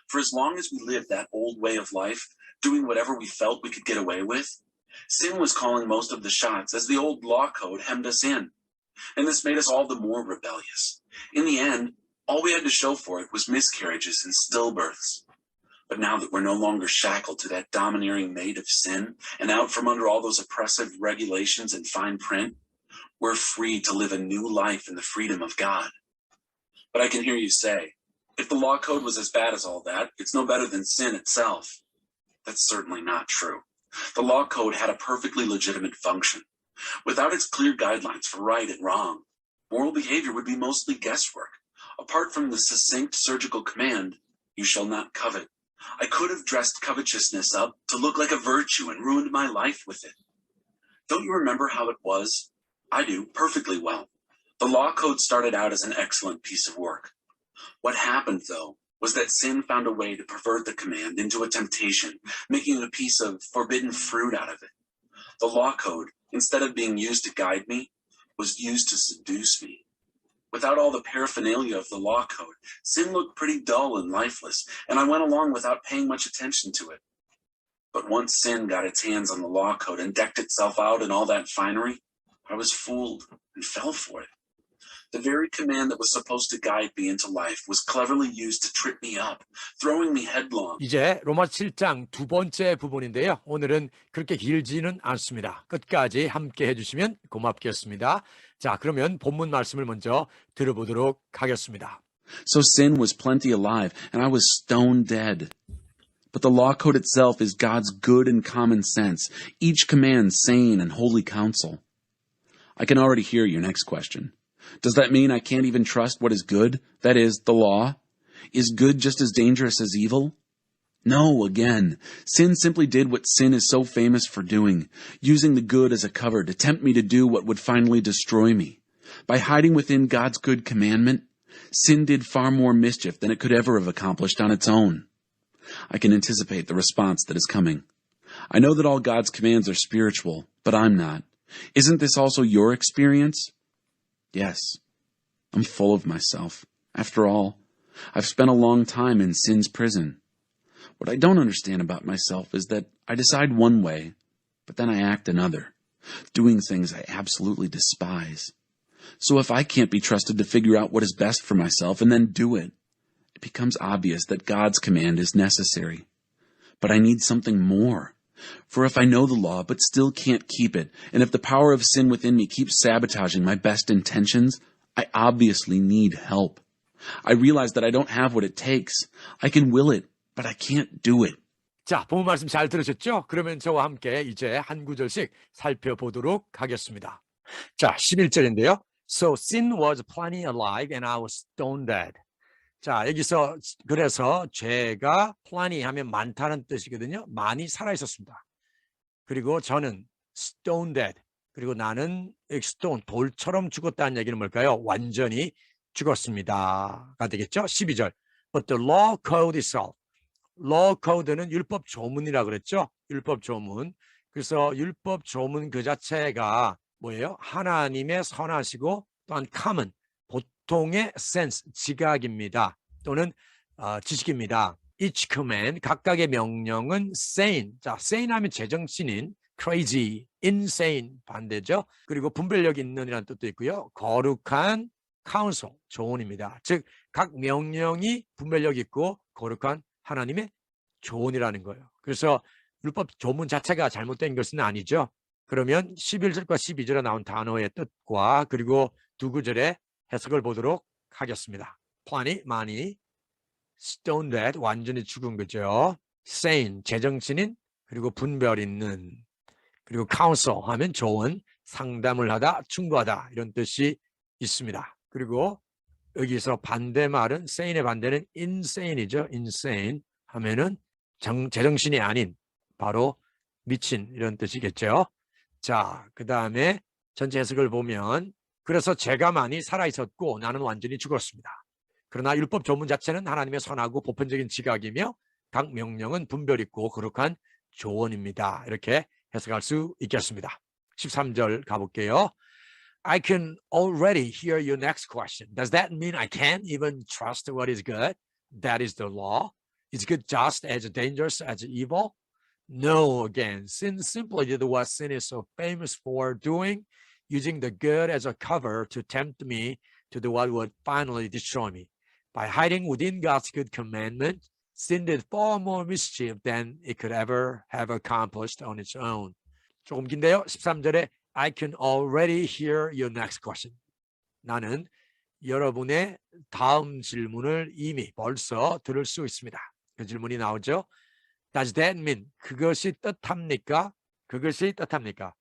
For as long as we lived that old way of life, doing whatever we felt we could get away with, sin was calling most of the shots as the old law code hemmed us in. And this made us all the more rebellious. In the end, all we had to show for it was miscarriages and stillbirths. But now that we're no longer shackled to that domineering mate of sin and out from under all those oppressive regulations and fine print, we're free to live a new life in the freedom of God. But I can hear you say, if the law code was as bad as all that, it's no better than sin itself. That's certainly not true. The law code had a perfectly legitimate function. Without its clear guidelines for right and wrong, moral behavior would be mostly guesswork. Apart from the succinct surgical command, you shall not covet, I could have dressed covetousness up to look like a virtue and ruined my life with it. Don't you remember how it was? I do, perfectly well. The law code started out as an excellent piece of work. What happened, though, was that sin found a way to pervert the command into a temptation, making a piece of forbidden fruit out of it. The law code, instead of being used to guide me, was used to seduce me. Without all the paraphernalia of the law code, sin looked pretty dull and lifeless, and I went along without paying much attention to it. But once sin got its hands on the law code and decked itself out in all that finery, I was fooled and fell for it. The very command that was supposed to guide me into life was cleverly used to trip me up, throwing me headlong. 이제 로마 7장 두 번째 부분인데요. 오늘은 그렇게 길지는 않습니다. 끝까지 함께 해주시면 고맙겠습니다. 자, 그러면 본문 말씀을 먼저 들어보도록 하겠습니다. So sin was plenty alive, and I was stone dead. But the law code itself is God's good and common sense, each command sane and holy counsel. I can already hear your next question. Does that mean I can't even trust what is good? That is, the law? Is good just as dangerous as evil? No, again. Sin simply did what sin is so famous for doing, using the good as a cover to tempt me to do what would finally destroy me. By hiding within God's good commandment, sin did far more mischief than it could ever have accomplished on its own. I can anticipate the response that is coming. I know that all God's commands are spiritual, but I'm not. Isn't this also your experience? Yes. I'm full of myself. After all, I've spent a long time in sin's prison. What I don't understand about myself is that I decide one way, but then I act another, doing things I absolutely despise. So if I can't be trusted to figure out what is best for myself and then do it, it becomes obvious that God's command is necessary. But I need something more. For if I know the law but still can't keep it, and if the power of sin within me keeps sabotaging my best intentions, I obviously need help. I realize that I don't have what it takes. I can will it, but I can't do it. 자, 본문 말씀 잘 들으셨죠? 그러면 저와 함께 이제 한 구절씩 살펴보도록 하겠습니다. 자, 11절인데요. So sin was plenty alive and I was stone dead. 자, 여기서 그래서 죄가 plenty 하면 많다는 뜻이거든요. 많이 살아 있었습니다. 그리고 저는 stone dead. 그리고 나는 stone, 돌처럼 죽었다는 얘기는 뭘까요? 완전히 죽었습니다가 되겠죠. 12절. But the law code itself. law code는 율법 조문이라 그랬죠. 율법 조문. 그래서 율법 조문 그 자체가 뭐예요? 하나님의 선하시고 또한 common, 보통의 sense, 지각입니다. 또는 지식입니다. Each command, 각각의 명령은 sane. 자, sane 하면 제정신인, crazy, insane 반대죠. 그리고 분별력 있는이라는 뜻도 있고요. 거룩한 counsel, 조언입니다. 즉, 각 명령이 분별력 있고 거룩한 하나님의 조언이라는 거예요. 그래서 율법 조문 자체가 잘못된 것은 아니죠. 그러면 11절과 12절에 나온 단어의 뜻과 그리고 두 구절의 해석을 보도록 하겠습니다. plenty, 많이, stone dead, 완전히 죽은 거죠. sane, 제정신인, 그리고 분별 있는, 그리고 counsel 하면 조언, 상담을 하다, 충고하다 이런 뜻이 있습니다. 그리고 여기서 반대말은 sane의 반대는 insane이죠. insane 하면은 제정신이 아닌 바로 미친 이런 뜻이겠죠. 자, 그 다음에 전체 해석을 보면 그래서 죄가만이 살아있었고 나는 완전히 죽었습니다. 그러나 율법 조문 자체는 하나님의 선하고 보편적인 지각이며 각 명령은 분별 있고 거룩한 조언입니다. 이렇게 해석할 수 있겠습니다. 13절 가볼게요. I can already hear your next question. Does that mean I can't even trust what is good? That is the law. Is good just as dangerous as evil? No, again, sin simply did what sin is so famous for doing, using the good as a cover to tempt me to do what would finally destroy me. By hiding within God's good commandment, sin did far more mischief than it could ever have accomplished on its own. 조금 긴데요. 13절에 I can already hear your next question. 나는 여러분의 다음 질문을 이미 벌써 들을 수 있습니다. 그 질문이 나오죠. Does that mean? 그것이 뜻합니까? 그것이 뜻합니까?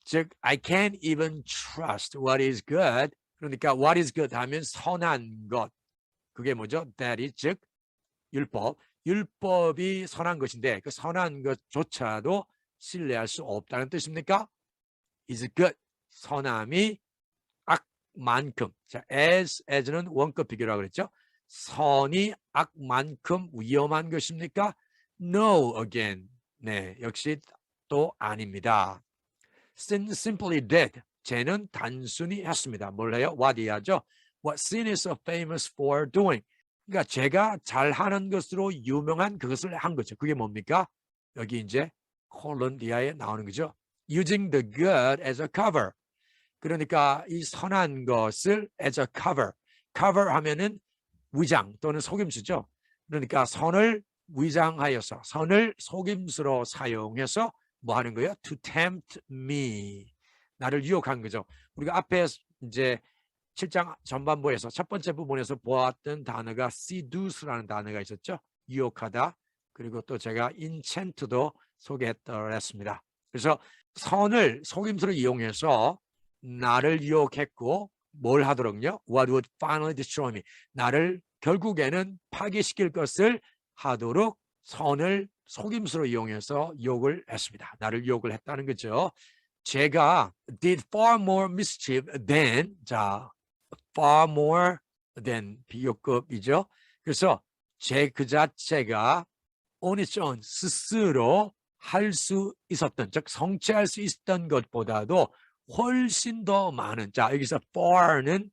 즉, I can't even trust what is good. 그러니까 what is good 하면 선한 것. 그게 뭐죠? That is, 즉, 율법. 율법이 선한 것인데 그 선한 것조차도 신뢰할 수 없다는 뜻입니까? is good. 선함이 악만큼. 자, as는 원급 비교라고 그랬죠? 선이 악만큼 위험한 것입니까? No, again. 네, 역시 또 아닙니다. Sin simply did. 죄는 단순히 했습니다. 뭘 해요? What 해야죠? What sin is so famous for doing. 그러니까 죄가 잘하는 것으로 유명한 그것을 한 거죠. 그게 뭡니까? 여기 이제 콜론 뒤에 나오는 거죠. Using the good as a cover. 그러니까 이 선한 것을 as a cover. cover 하면은 위장 또는 속임수죠. 그러니까 선을 위장하여서 선을 속임수로 사용해서 뭐 하는 거예요? To tempt me. 나를 유혹한 거죠. 우리가 앞에 이제 7장 전반부에서 첫 번째 부분에서 보았던 단어가 seduce라는 단어가 있었죠. 유혹하다. 그리고 또 제가 enchant도 소개했습니다. 그래서 선을 속임수를 이용해서 나를 유혹했고 뭘 하도록요? What would finally destroy me. 나를 결국에는 파괴시킬 것을 하도록 선을 속임수로 이용해서 유혹을 했습니다. 나를 유혹을 했다는 거죠. 제가 did far more mischief than, 자, far more than 비교급이죠. 그래서 그 자체가 on its own 스스로 할 수 있었던, 즉 성취할 수 있었던 것보다도 훨씬 더 많은, 자 여기서 far는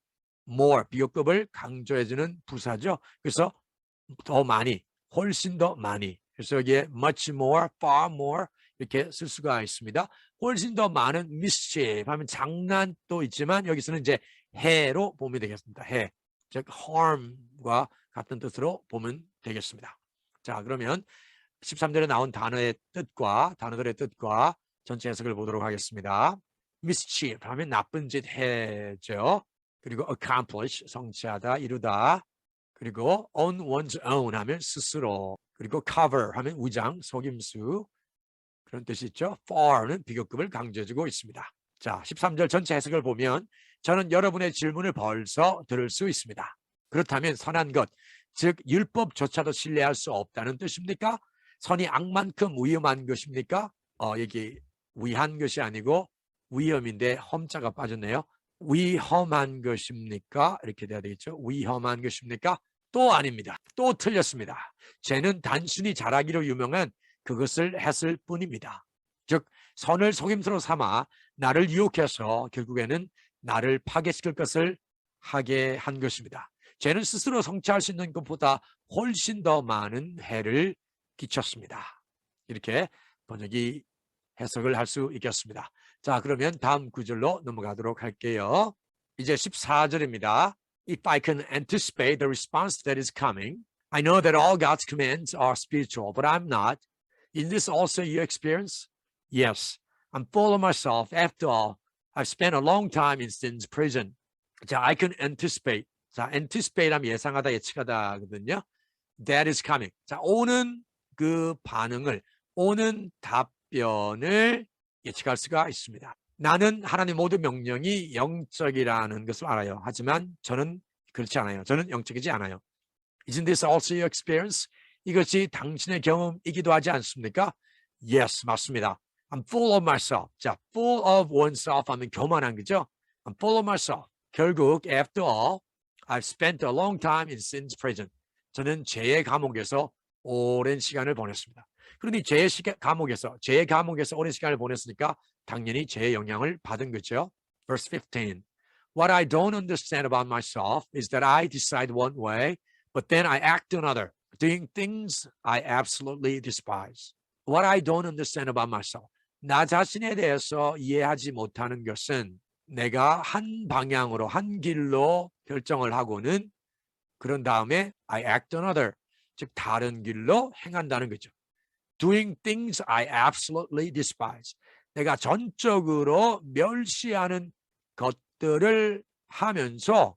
more 비교급을 강조해주는 부사죠. 그래서 더 많이, 훨씬 더 많이. 그래서 여기에 much more, far more 이렇게 쓸 수가 있습니다. 훨씬 더 많은 mischief 하면 장난도 있지만 여기서는 이제 해로 보면 되겠습니다. 해, 즉 harm과 같은 뜻으로 보면 되겠습니다. 자, 그러면 13절에 나온 단어들의 뜻과 전체 해석을 보도록 하겠습니다. mischief 하면 나쁜 짓 해죠. 그리고 accomplish 성취하다, 이루다. 그리고 on one's own 하면 스스로. 그리고 cover 하면 위장, 속임수. 그런 뜻이 있죠. far는 비교급을 강조해주고 있습니다. 자, 13절 전체 해석을 보면 저는 여러분의 질문을 벌써 들을 수 있습니다. 그렇다면 선한 것, 즉 율법조차도 신뢰할 수 없다는 뜻입니까? 선이 악만큼 위험한 것입니까? 여기 위한 것이 아니고 위험인데 험자가 빠졌네요. 위험한 것입니까? 이렇게 돼야 되겠죠. 위험한 것입니까? 또 아닙니다. 또 틀렸습니다. 죄는 단순히 잘하기로 유명한 그것을 했을 뿐입니다. 즉 선을 속임수로 삼아 나를 유혹해서 결국에는 나를 파괴시킬 것을 하게 한 것입니다. 죄는 스스로 성취할 수 있는 것보다 훨씬 더 많은 해를 끼쳤습니다. 이렇게 번역이 해석을 할 수 있겠습니다. 자, 그러면 다음 구절로 넘어가도록 할게요. 이제 14절입니다. If I can anticipate the response that is coming, I know that all God's commands are spiritual, but I'm not. Is this also your experience? Yes, I'm full of myself. After all, I've spent a long time in sin's prison. 자, I can anticipate. 자, anticipate 하면 예상하다, 예측하다거든요. That is coming. 자, 오는 그 반응을, 오는 답변을 예측할 수가 있습니다. 나는 하나님 모든 명령이 영적이라는 것을 알아요. 하지만 저는 그렇지 않아요. 저는 영적이지 않아요. Isn't this also your experience? 이것이 당신의 경험이기도 하지 않습니까? Yes, 맞습니다. I'm full of myself. 자, full of oneself 하면 교만한 거죠. I'm full of myself. 결국 after all, I've spent a long time in sin's prison. 저는 죄의 감옥에서 오랜 시간을 보냈습니다. 그런데 죄의 감옥에서 오랜 시간을 보냈으니까 당연히 죄의 영향을 받은 거죠. Verse 15. What I don't understand about myself is that I decide one way, but then I act another, doing things I absolutely despise. What I don't understand about myself. 나 자신에 대해서 이해하지 못하는 것은 내가 한 방향으로, 한 길로 결정을 하고는 그런 다음에 I act another, 즉 다른 길로 행한다는 거죠. Doing things I absolutely despise. 내가 전적으로 멸시하는 것들을 하면서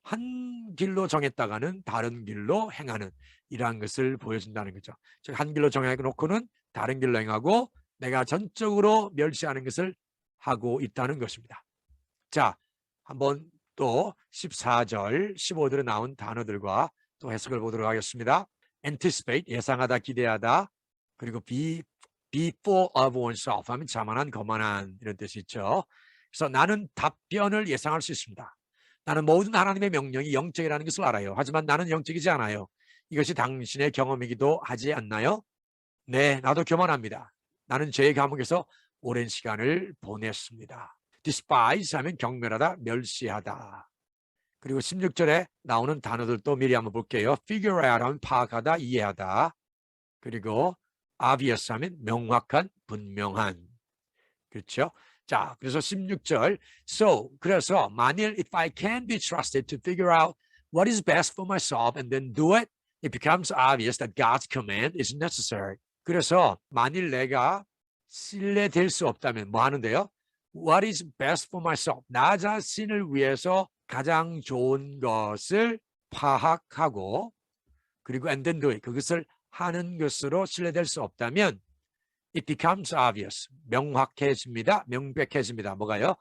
한 길로 정했다가는 다른 길로 행하는 이러한 것을 보여준다는 거죠. 즉 한 길로 정해놓고는 다른 길로 행하고 내가 전적으로 멸시하는 것을 하고 있다는 것입니다. 자, 한번 또 14절, 15절에 나온 단어들과 또 해석을 보도록 하겠습니다. Anticipate, 예상하다, 기대하다. 그리고 be full of oneself 하면 자만한, 거만한 이런 뜻이 있죠. 그래서 나는 답변을 예상할 수 있습니다. 나는 모든 하나님의 명령이 영적이라는 것을 알아요. 하지만 나는 영적이지 않아요. 이것이 당신의 경험이기도 하지 않나요? 네, 나도 교만합니다. 나는 죄의 감옥에서 오랜 시간을 보냈습니다. despise 하면 경멸하다, 멸시하다. 그리고 16절에 나오는 단어들도 미리 한번 볼게요. figure out 하면 파악하다, 이해하다. 그리고 obvious 하면 명확한, 분명한. 그렇죠? 자, 그래서 16절. So, 그래서 만일 if I can be trusted to figure out what is best for myself and then do it, it becomes obvious that God's command is necessary. 그래서 만일 내가 신뢰될 수 없다면 뭐 하는데요? What is best for myself? 나 자신을 위해서 가장 좋은 것을 파악하고 그리고 and then do it. 그것을 하는 것으로 신뢰될 수 없다면 it becomes obvious. 명확해집니다. 명백해집니다. 뭐가요?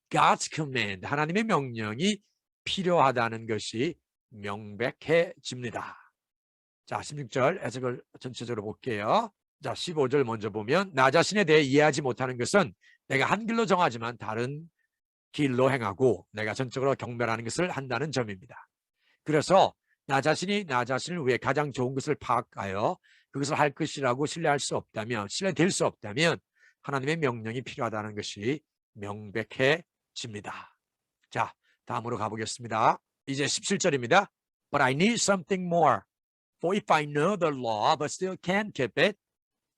God's command. 하나님의 명령이 필요하다는 것이 명백해집니다. 자, 16절 해석을 전체적으로 볼게요. 자, 15절 먼저 보면 나 자신에 대해 이해하지 못하는 것은 내가 한 길로 정하지만 다른 길로 행하고 내가 전적으로 경멸하는 것을 한다는 점입니다. 그래서 나 자신이 나 자신을 위해 가장 좋은 것을 파악하여 그것을 할 것이라고 신뢰될 수 없다면 하나님의 명령이 필요하다는 것이 명백해집니다. 자, 다음으로 가보겠습니다. 이제 17절입니다. But I need something more. For if I know the law but still can't keep it,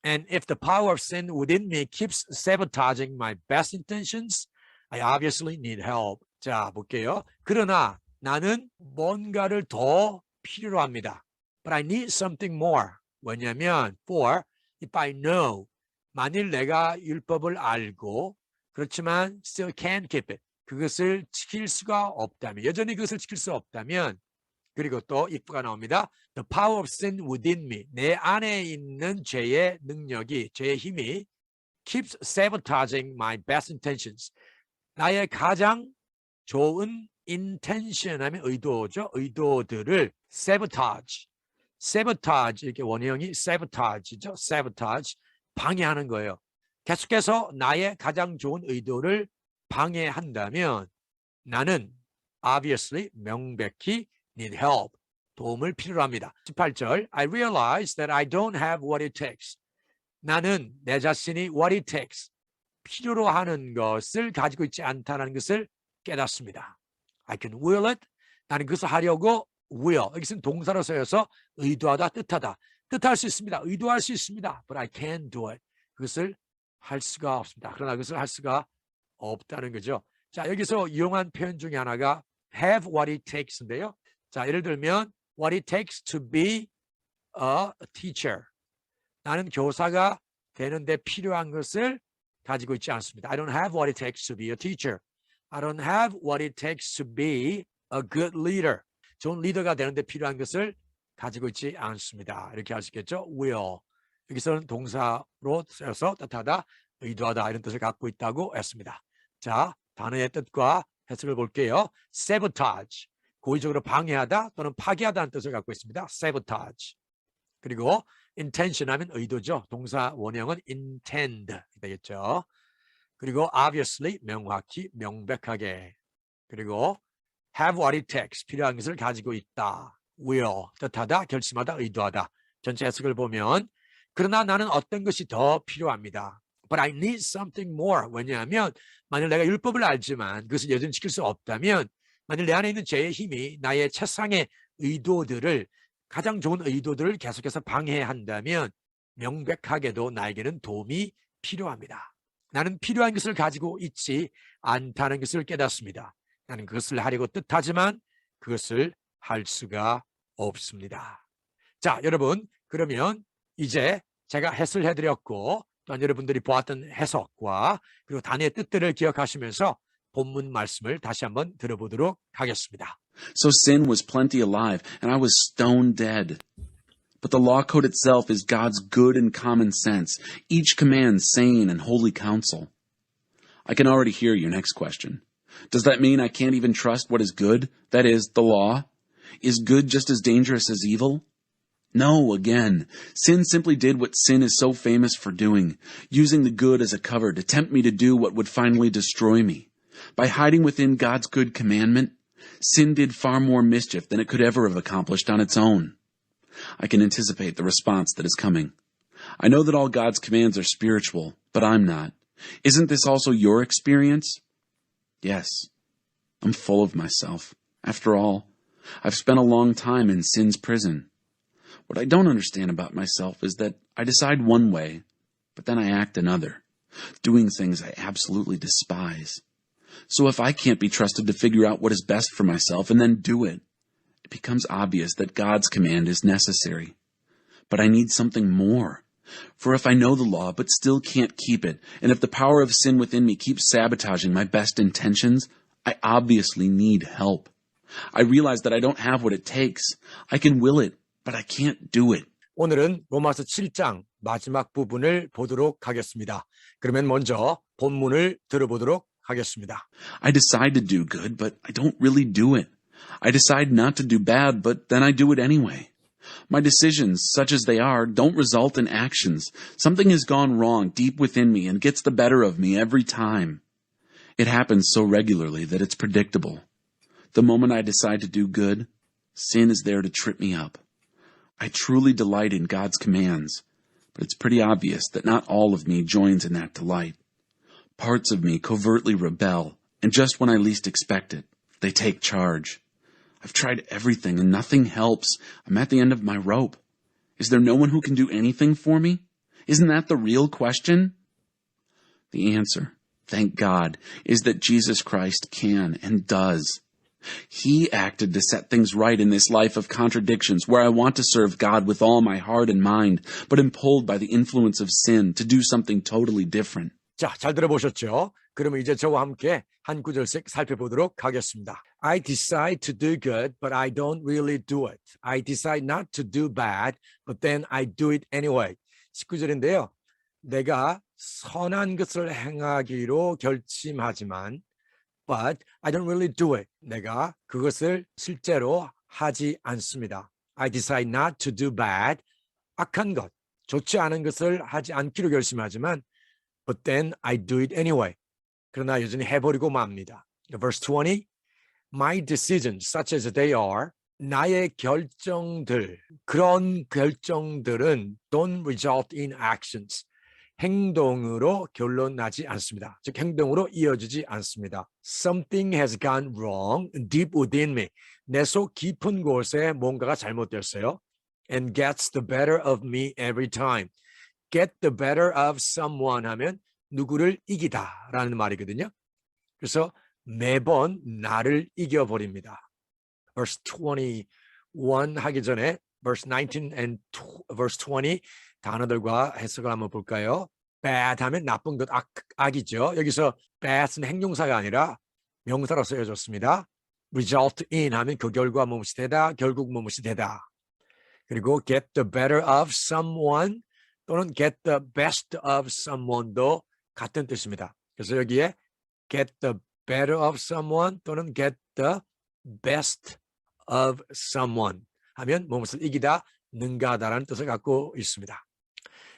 and if the power of sin within me keeps sabotaging my best intentions, I obviously need help. 자, 볼게요. 그러나 나는 뭔가를 더 필요로 합니다. But I need something more. 왜냐하면 for if I know 만일 내가 율법을 알고 그렇지만 still can't keep it 그것을 지킬 수가 없다면 여전히 그것을 지킬 수 없다면 그리고 또 if가 나옵니다. The power of sin within me 내 안에 있는 죄의 능력이 죄의 힘이 keeps sabotaging my best intentions 나의 가장 좋은 intention 하면 의도죠. 의도들을 sabotage 이렇게 원형이 sabotage죠. sabotage 방해하는 거예요. 계속해서 나의 가장 좋은 의도를 방해한다면 나는 obviously 명백히 need help 도움을 필요로 합니다. 18절 I realize that I don't have what it takes 나는 내 자신이 what it takes 필요로 하는 것을 가지고 있지 않다는 것을 깨닫습니다. I can will it 나는 그것을 하려고 will 여기서는 동사로 쓰여서 의도하다 뜻하다 뜻할 수 있습니다. 의도할 수 있습니다. But I can't do it 그것을 할 수가 없습니다. 그러나 그것을 할 수가 없다는 거죠. 자, 여기서 이용한 표현 중에 하나가 have what it takes인데요. 자, 예를 들면 what it takes to be a teacher 나는 교사가 되는데 필요한 것을 가지고 있지 않습니다. I don't have what it takes to be a teacher. I don't have what it takes to be a good leader. 좋은 리더가 되는데 필요한 것을 가지고 있지 않습니다. 이렇게 할 수 있겠죠? will. 여기서는 동사로 쓰여서 뜻하다, 의도하다 이런 뜻을 갖고 있다고 했습니다. 자, 단어의 뜻과 해석을 볼게요. sabotage. 고의적으로 방해하다 또는 파괴하다는 뜻을 갖고 있습니다. sabotage. 그리고 intention 하면 의도죠. 동사 원형은 intend 되겠죠. 그리고 obviously 명확히 명백하게. 그리고 have what it takes 필요한 것을 가지고 있다. will 뜻하다, 결심하다, 의도하다. 전체 해석을 보면 그러나 나는 어떤 것이 더 필요합니다. But I need something more. 왜냐하면 만일 내가 율법을 알지만 그것을 여전히 지킬 수 없다면 만일 내 안에 있는 죄의 힘이 나의 최상의 의도들을 가장 좋은 의도들을 계속해서 방해한다면 명백하게도 나에게는 도움이 필요합니다. 나는 필요한 것을 가지고 있지 않다는 것을 깨닫습니다. 나는 그것을 하려고 뜻하지만 그것을 할 수가 없습니다. 자, 여러분 그러면 이제 제가 해설을 해드렸고 또한 여러분들이 보았던 해석과 그리고 단어의 뜻들을 기억하시면서 본문 말씀을 다시 한번 들어보도록 하겠습니다. So sin was plenty alive, and I was stone dead. But the law code itself is God's good and common sense, each command sane and holy counsel. I can already hear your next question. Does that mean I can't even trust what is good? That is, the law? Is good just as dangerous as evil? No, again. Sin simply did what sin is so famous for doing, using the good as a cover to tempt me to do what would finally destroy me. By hiding within God's good commandment, sin did far more mischief than it could ever have accomplished on its own. I can anticipate the response that is coming. I know that all God's commands are spiritual, but I'm not. Isn't this also your experience? Yes. I'm full of myself. After all, I've spent a long time in sin's prison. What I don't understand about myself is that I decide one way, but then I act another, doing things I absolutely despise. So if I can't be trusted to figure out what is best for myself and then do it, it becomes obvious that God's command is necessary. But I need something more. For if I know the law but still can't keep it, and if the power of sin within me keeps sabotaging my best intentions, I obviously need help. I realize that I don't have what it takes. I can will it, but I can't do it. 오늘은 로마서 7장 마지막 부분을 보도록 하겠습니다. 그러면 먼저 본문을 들어보도록 하겠습니다. I decide to do good, but I don't really do it. I decide not to do bad, but then I do it anyway. My decisions, such as they are, don't result in actions. Something has gone wrong deep within me and gets the better of me every time. It happens so regularly that it's predictable. The moment I decide to do good, sin is there to trip me up. I truly delight in God's commands, but it's pretty obvious that not all of me joins in that delight. Parts of me covertly rebel, and just when I least expect it, they take charge. I've tried everything and nothing helps. I'm at the end of my rope. Is there no one who can do anything for me? Isn't that the real question? The answer, thank God, is that Jesus Christ can and does. He acted to set things right in this life of contradictions where I want to serve God with all my heart and mind, but am pulled by the influence of sin to do something totally different. 자, 잘 들어보셨죠? 그러면 이제 저와 함께 한 구절씩 살펴보도록 하겠습니다. I decide to do good, but I don't really do it. I decide not to do bad, but then I do it anyway. 19절인데요. 내가 선한 것을 행하기로 결심하지만 but I don't really do it. 내가 그것을 실제로 하지 않습니다. I decide not to do bad. 악한 것, 좋지 않은 것을 하지 않기로 결심하지만 but then I do it anyway. 그러나 여전히 해버리고 맙니다. Verse 20, my decisions, such as they are, 나의 결정들, 그런 결정들은 don't result in actions. 행동으로 결론나지 않습니다. 즉 행동으로 이어지지 않습니다. Something has gone wrong deep within me. 내 속 깊은 곳에 뭔가가 잘못됐어요. And gets the better of me every time. Get the better of someone 하면 누구를 이기다 라는 말이거든요. 그래서 매번 나를 이겨버립니다. Verse 21 하기 전에 verse 19 and verse 20 단어들과 해석을 한번 볼까요? bad 하면 나쁜 것, 악이죠. 여기서 bad는 행동사가 아니라 명사로 쓰여졌습니다. result in 하면 그 결과 무엇이 되다, 결국 무엇이 되다. 그리고 get the better of someone 또는 get the best of someone도 같은 뜻입니다. 그래서 여기에 get the better of someone 또는 get the best of someone 하면 무엇을 이기다, 능가하다라는 뜻을 갖고 있습니다.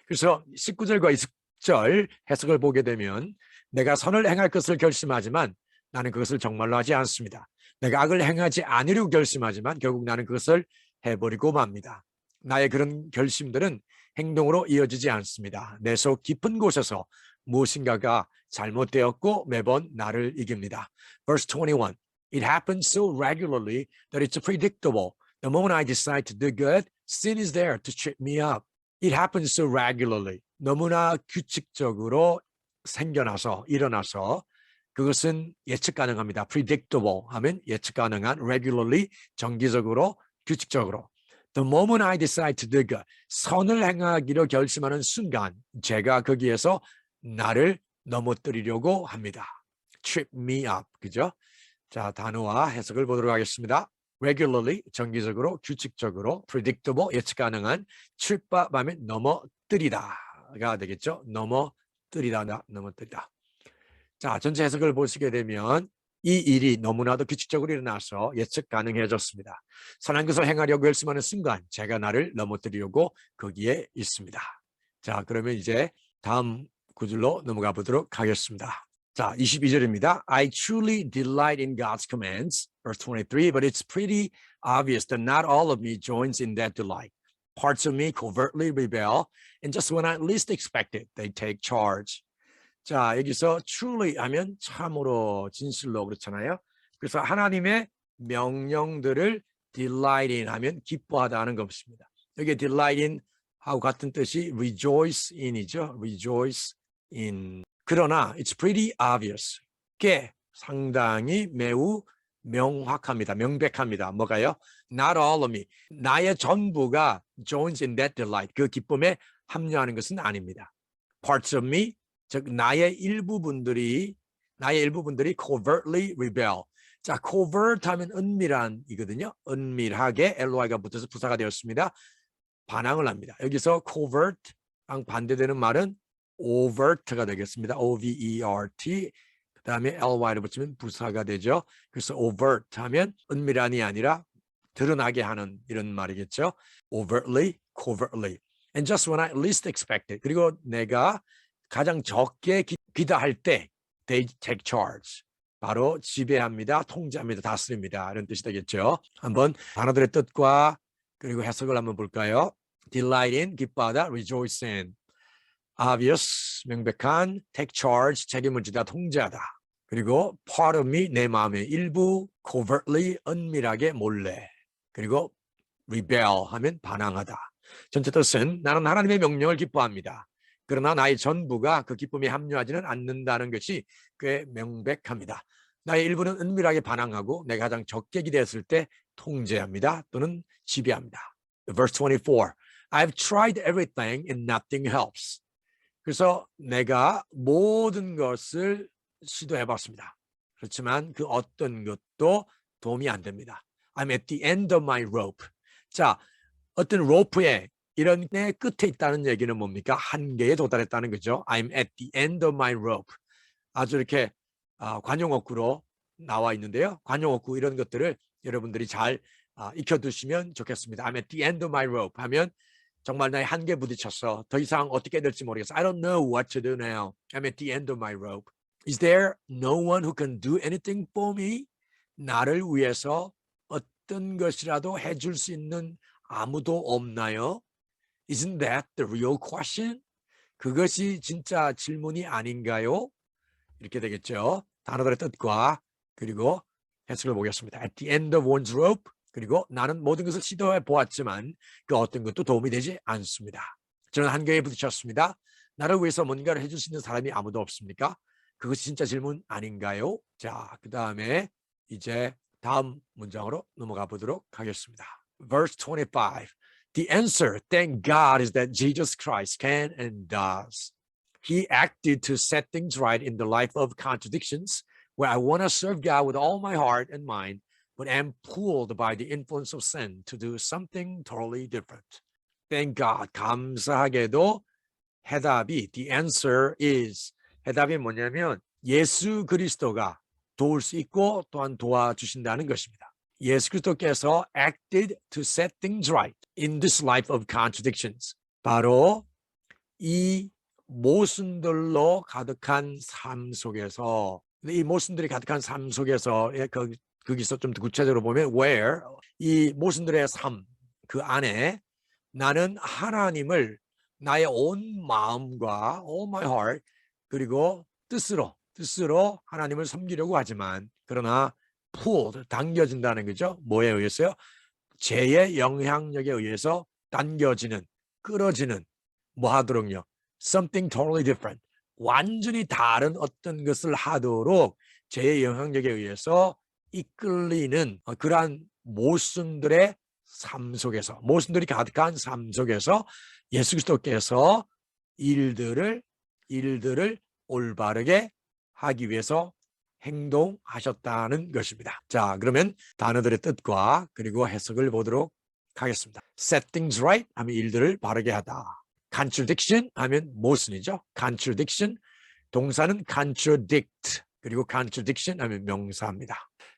그래서 19절과 20절 해석을 보게 되면 내가 선을 행할 것을 결심하지만 나는 그것을 정말로 하지 않습니다. 내가 악을 행하지 않으려고 결심하지만 결국 나는 그것을 해버리고 맙니다. 나의 그런 결심들은 행동으로 이어지지 않습니다. 내 속 깊은 곳에서 무엇인가가 잘못되었고 매번 나를 이깁니다. Verse 21. It happens so regularly that it's predictable. The moment I decide to do good, sin is there to trip me up. It happens so regularly. 너무나 규칙적으로 생겨나서 일어나서 그것은 예측 가능합니다. predictable 하면 예측 가능한, regularly 정기적으로, 규칙적으로. The moment I decide to do good, 선을 행하기로 결심하는 순간 제가 거기에서 나를 넘어뜨리려고 합니다. trip me up, 그죠? 자, 단어와 해석을 보도록 하겠습니다. regularly, 정기적으로, 규칙적으로, predictable, 예측 가능한, trip up 하면 넘어뜨리다가 되겠죠. 넘어뜨리다, 넘어뜨리다. 자, 전체 해석을 보시게 되면 이 일이 너무나도 규칙적으로 일어나서 예측 가능해졌습니다. 선한 것을 행하려고 결심하는 순간 제가 나를 넘어뜨리려고 거기에 있습니다. 자, 그러면 이제 다음 구절로 넘어가 보도록 하겠습니다. 자, 22절입니다. I truly delight in God's commands, verse 23, but it's pretty obvious that not all of me joins in that delight. Parts of me covertly rebel, and just when I least expect it, they take charge. 자, 여기서 truly 하면 참으로, 진실로 그렇잖아요. 그래서 하나님의 명령들을 delight in 하면 기뻐하다 하는 것입니다. 여기 delight in 하고 같은 뜻이 rejoice in이죠. rejoice in. 그러나 it's pretty obvious. 꽤 상당히 매우 명확합니다. 명백합니다. 뭐가요? Not all of me. 나의 전부가 joins in that delight. 그 기쁨에 합류하는 것은 아닙니다. Parts of me, 즉 나의 일부분들이 covertly rebel. 자, covert 하면 은밀한이거든요. 은밀하게 LY가 붙어서 부사가 되었습니다. 반항을 합니다. 여기서 covert랑 반대되는 말은 overt가 되겠습니다. O-V-E-R-T. 그 다음에 LY를 붙이면 부사가 되죠. 그래서 overt 하면 은밀한이 아니라 드러나게 하는 이런 말이겠죠. overtly, covertly. And just when I least expect it. 그리고 내가 가장 적게 기대할 때 they take charge. 바로 지배합니다, 통제합니다, 다스립니다. 이런 뜻이 되겠죠. 한번 단어들의 뜻과 그리고 해석을 한번 볼까요? delight in, 기뻐하다, rejoice in. obvious, 명백한, take charge, 책임을 지다, 통제하다. 그리고 part of me, 내 마음의 일부, covertly, 은밀하게, 몰래. 그리고 rebel 하면 반항하다. 전체 뜻은 나는 하나님의 명령을 기뻐합니다. 그러나 나의 전부가 그 기쁨에 합류하지는 않는다는 것이 꽤 명백합니다. 나의 일부는 은밀하게 반항하고 내가 가장 적게 기대했을 때 통제합니다. 또는 지배합니다. Verse 24. I've tried everything and nothing helps. 그래서 내가 모든 것을 시도해봤습니다. 그렇지만 그 어떤 것도 도움이 안 됩니다. I'm at the end of my rope. 자, 어떤 로프에 이런 내 끝에 있다는 얘기는 뭡니까? 한계에 도달했다는 거죠. I'm at the end of my rope. 아주 이렇게 관용어구로 나와 있는데요. 관용어구 이런 것들을 여러분들이 잘 익혀두시면 좋겠습니다. I'm at the end of my rope 하면 정말 나의 한계에 부딪혔어. 더 이상 어떻게 될지 모르겠어. I don't know what to do now. I'm at the end of my rope. Is there no one who can do anything for me? 나를 위해서 어떤 것이라도 해줄 수 있는 아무도 없나요? Isn't that the real question? 그것이 진짜 질문이 아닌가요? 이렇게 되겠죠. 단어들의 뜻과 그리고 해석을 보겠습니다. At the end of one's rope. 그리고 나는 모든 것을 시도해 보았지만 그 어떤 것도 도움이 되지 않습니다. 저는 한계에 부딪혔습니다. 나를 위해서 뭔가를 해줄 수 있는 사람이 아무도 없습니까? 그것이 진짜 질문 아닌가요? 자, 그 다음에 이제 다음 문장으로 넘어가 보도록 하겠습니다. Verse 25. The answer, thank God, is that Jesus Christ can and does. He acted to set things right in the life of contradictions, where I want to serve God with all my heart and mind, but am pulled by the influence of sin to do something totally different. Thank God. 감사하게도 해답이, the answer is, 해답이 뭐냐면 예수 그리스도가 도울 수 있고 또한 도와주신다는 것입니다. 예수 그리스도께서 acted to set things right in this life of contradictions. 바로 이 모순들로 가득한 삶 속에서, 이 모순들이 가득한 삶 속에서 거기서 좀 더 구체적으로 보면 where 이 모순들의 삶 그 안에 나는 하나님을 나의 온 마음과 all my heart 그리고 뜻으로 하나님을 섬기려고 하지만 그러나 pulled 당겨진다는 거죠. 뭐에 의해서요? 죄의 영향력에 의해서 당겨지는 끌어지는 뭐 하도록요? Something totally different. 완전히 다른 어떤 것을 하도록 죄의 영향력에 의해서 이끌리는 그러한 모순들의 삶 속에서, 모순들이 가득한 삶 속에서 예수 그리스도께서 일들을 올바르게 하기 위해서 행동하셨다는 것입니다. 자, 그러면 단어들의 뜻과 그리고 해석을 보도록 하겠습니다. Set things right 하면 일들을 바르게 하다. Contradiction 하면 모순이죠. Contradiction, 동사는 contradict, 그리고 contradiction 하면 명사입니다.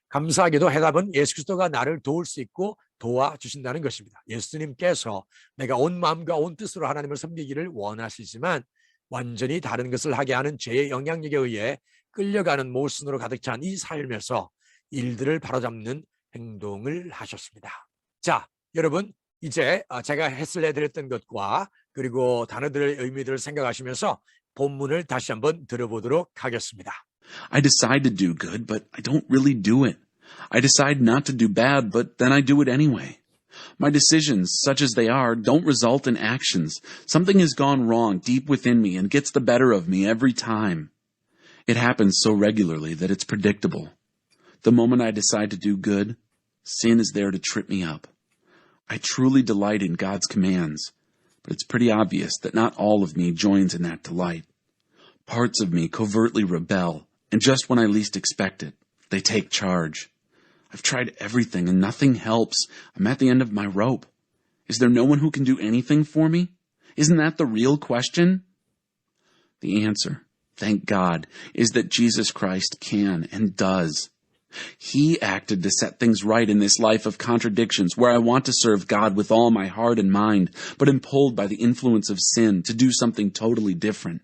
감사하게도 해답은 예수 그리스도가 나를 도울 수 있고 도와주신다는 것입니다. 예수님께서 내가 온 마음과 온 뜻으로 하나님을 섬기기를 원하시지만 완전히 다른 것을 하게 하는 죄의 영향력에 의해 끌려가는 모순으로 가득 찬 이 삶에서 일들을 바로잡는 행동을 하셨습니다. 자, 여러분 이제 제가 해설해드렸던 것과 그리고 단어들의 의미들을 생각하시면서 본문을 다시 한번 들어보도록 하겠습니다. I decide to do good, but I don't really do it. I decide not to do bad, but then I do it anyway. My decisions, such as they are, don't result in actions. Something has gone wrong deep within me and gets the better of me every time. It happens so regularly that it's predictable. The moment I decide to do good, sin is there to trip me up. I truly delight in God's commands, but it's pretty obvious that not all of me joins in that delight. Parts of me covertly rebel, and just when I least expect it, they take charge. I've tried everything and nothing helps. I'm at the end of my rope. Is there no one who can do anything for me? Isn't that the real question? The answer, thank God, is that Jesus Christ can and does. He acted to set things right in this life of contradictions where I want to serve God with all my heart and mind, but am pulled by the influence of sin to do something totally different.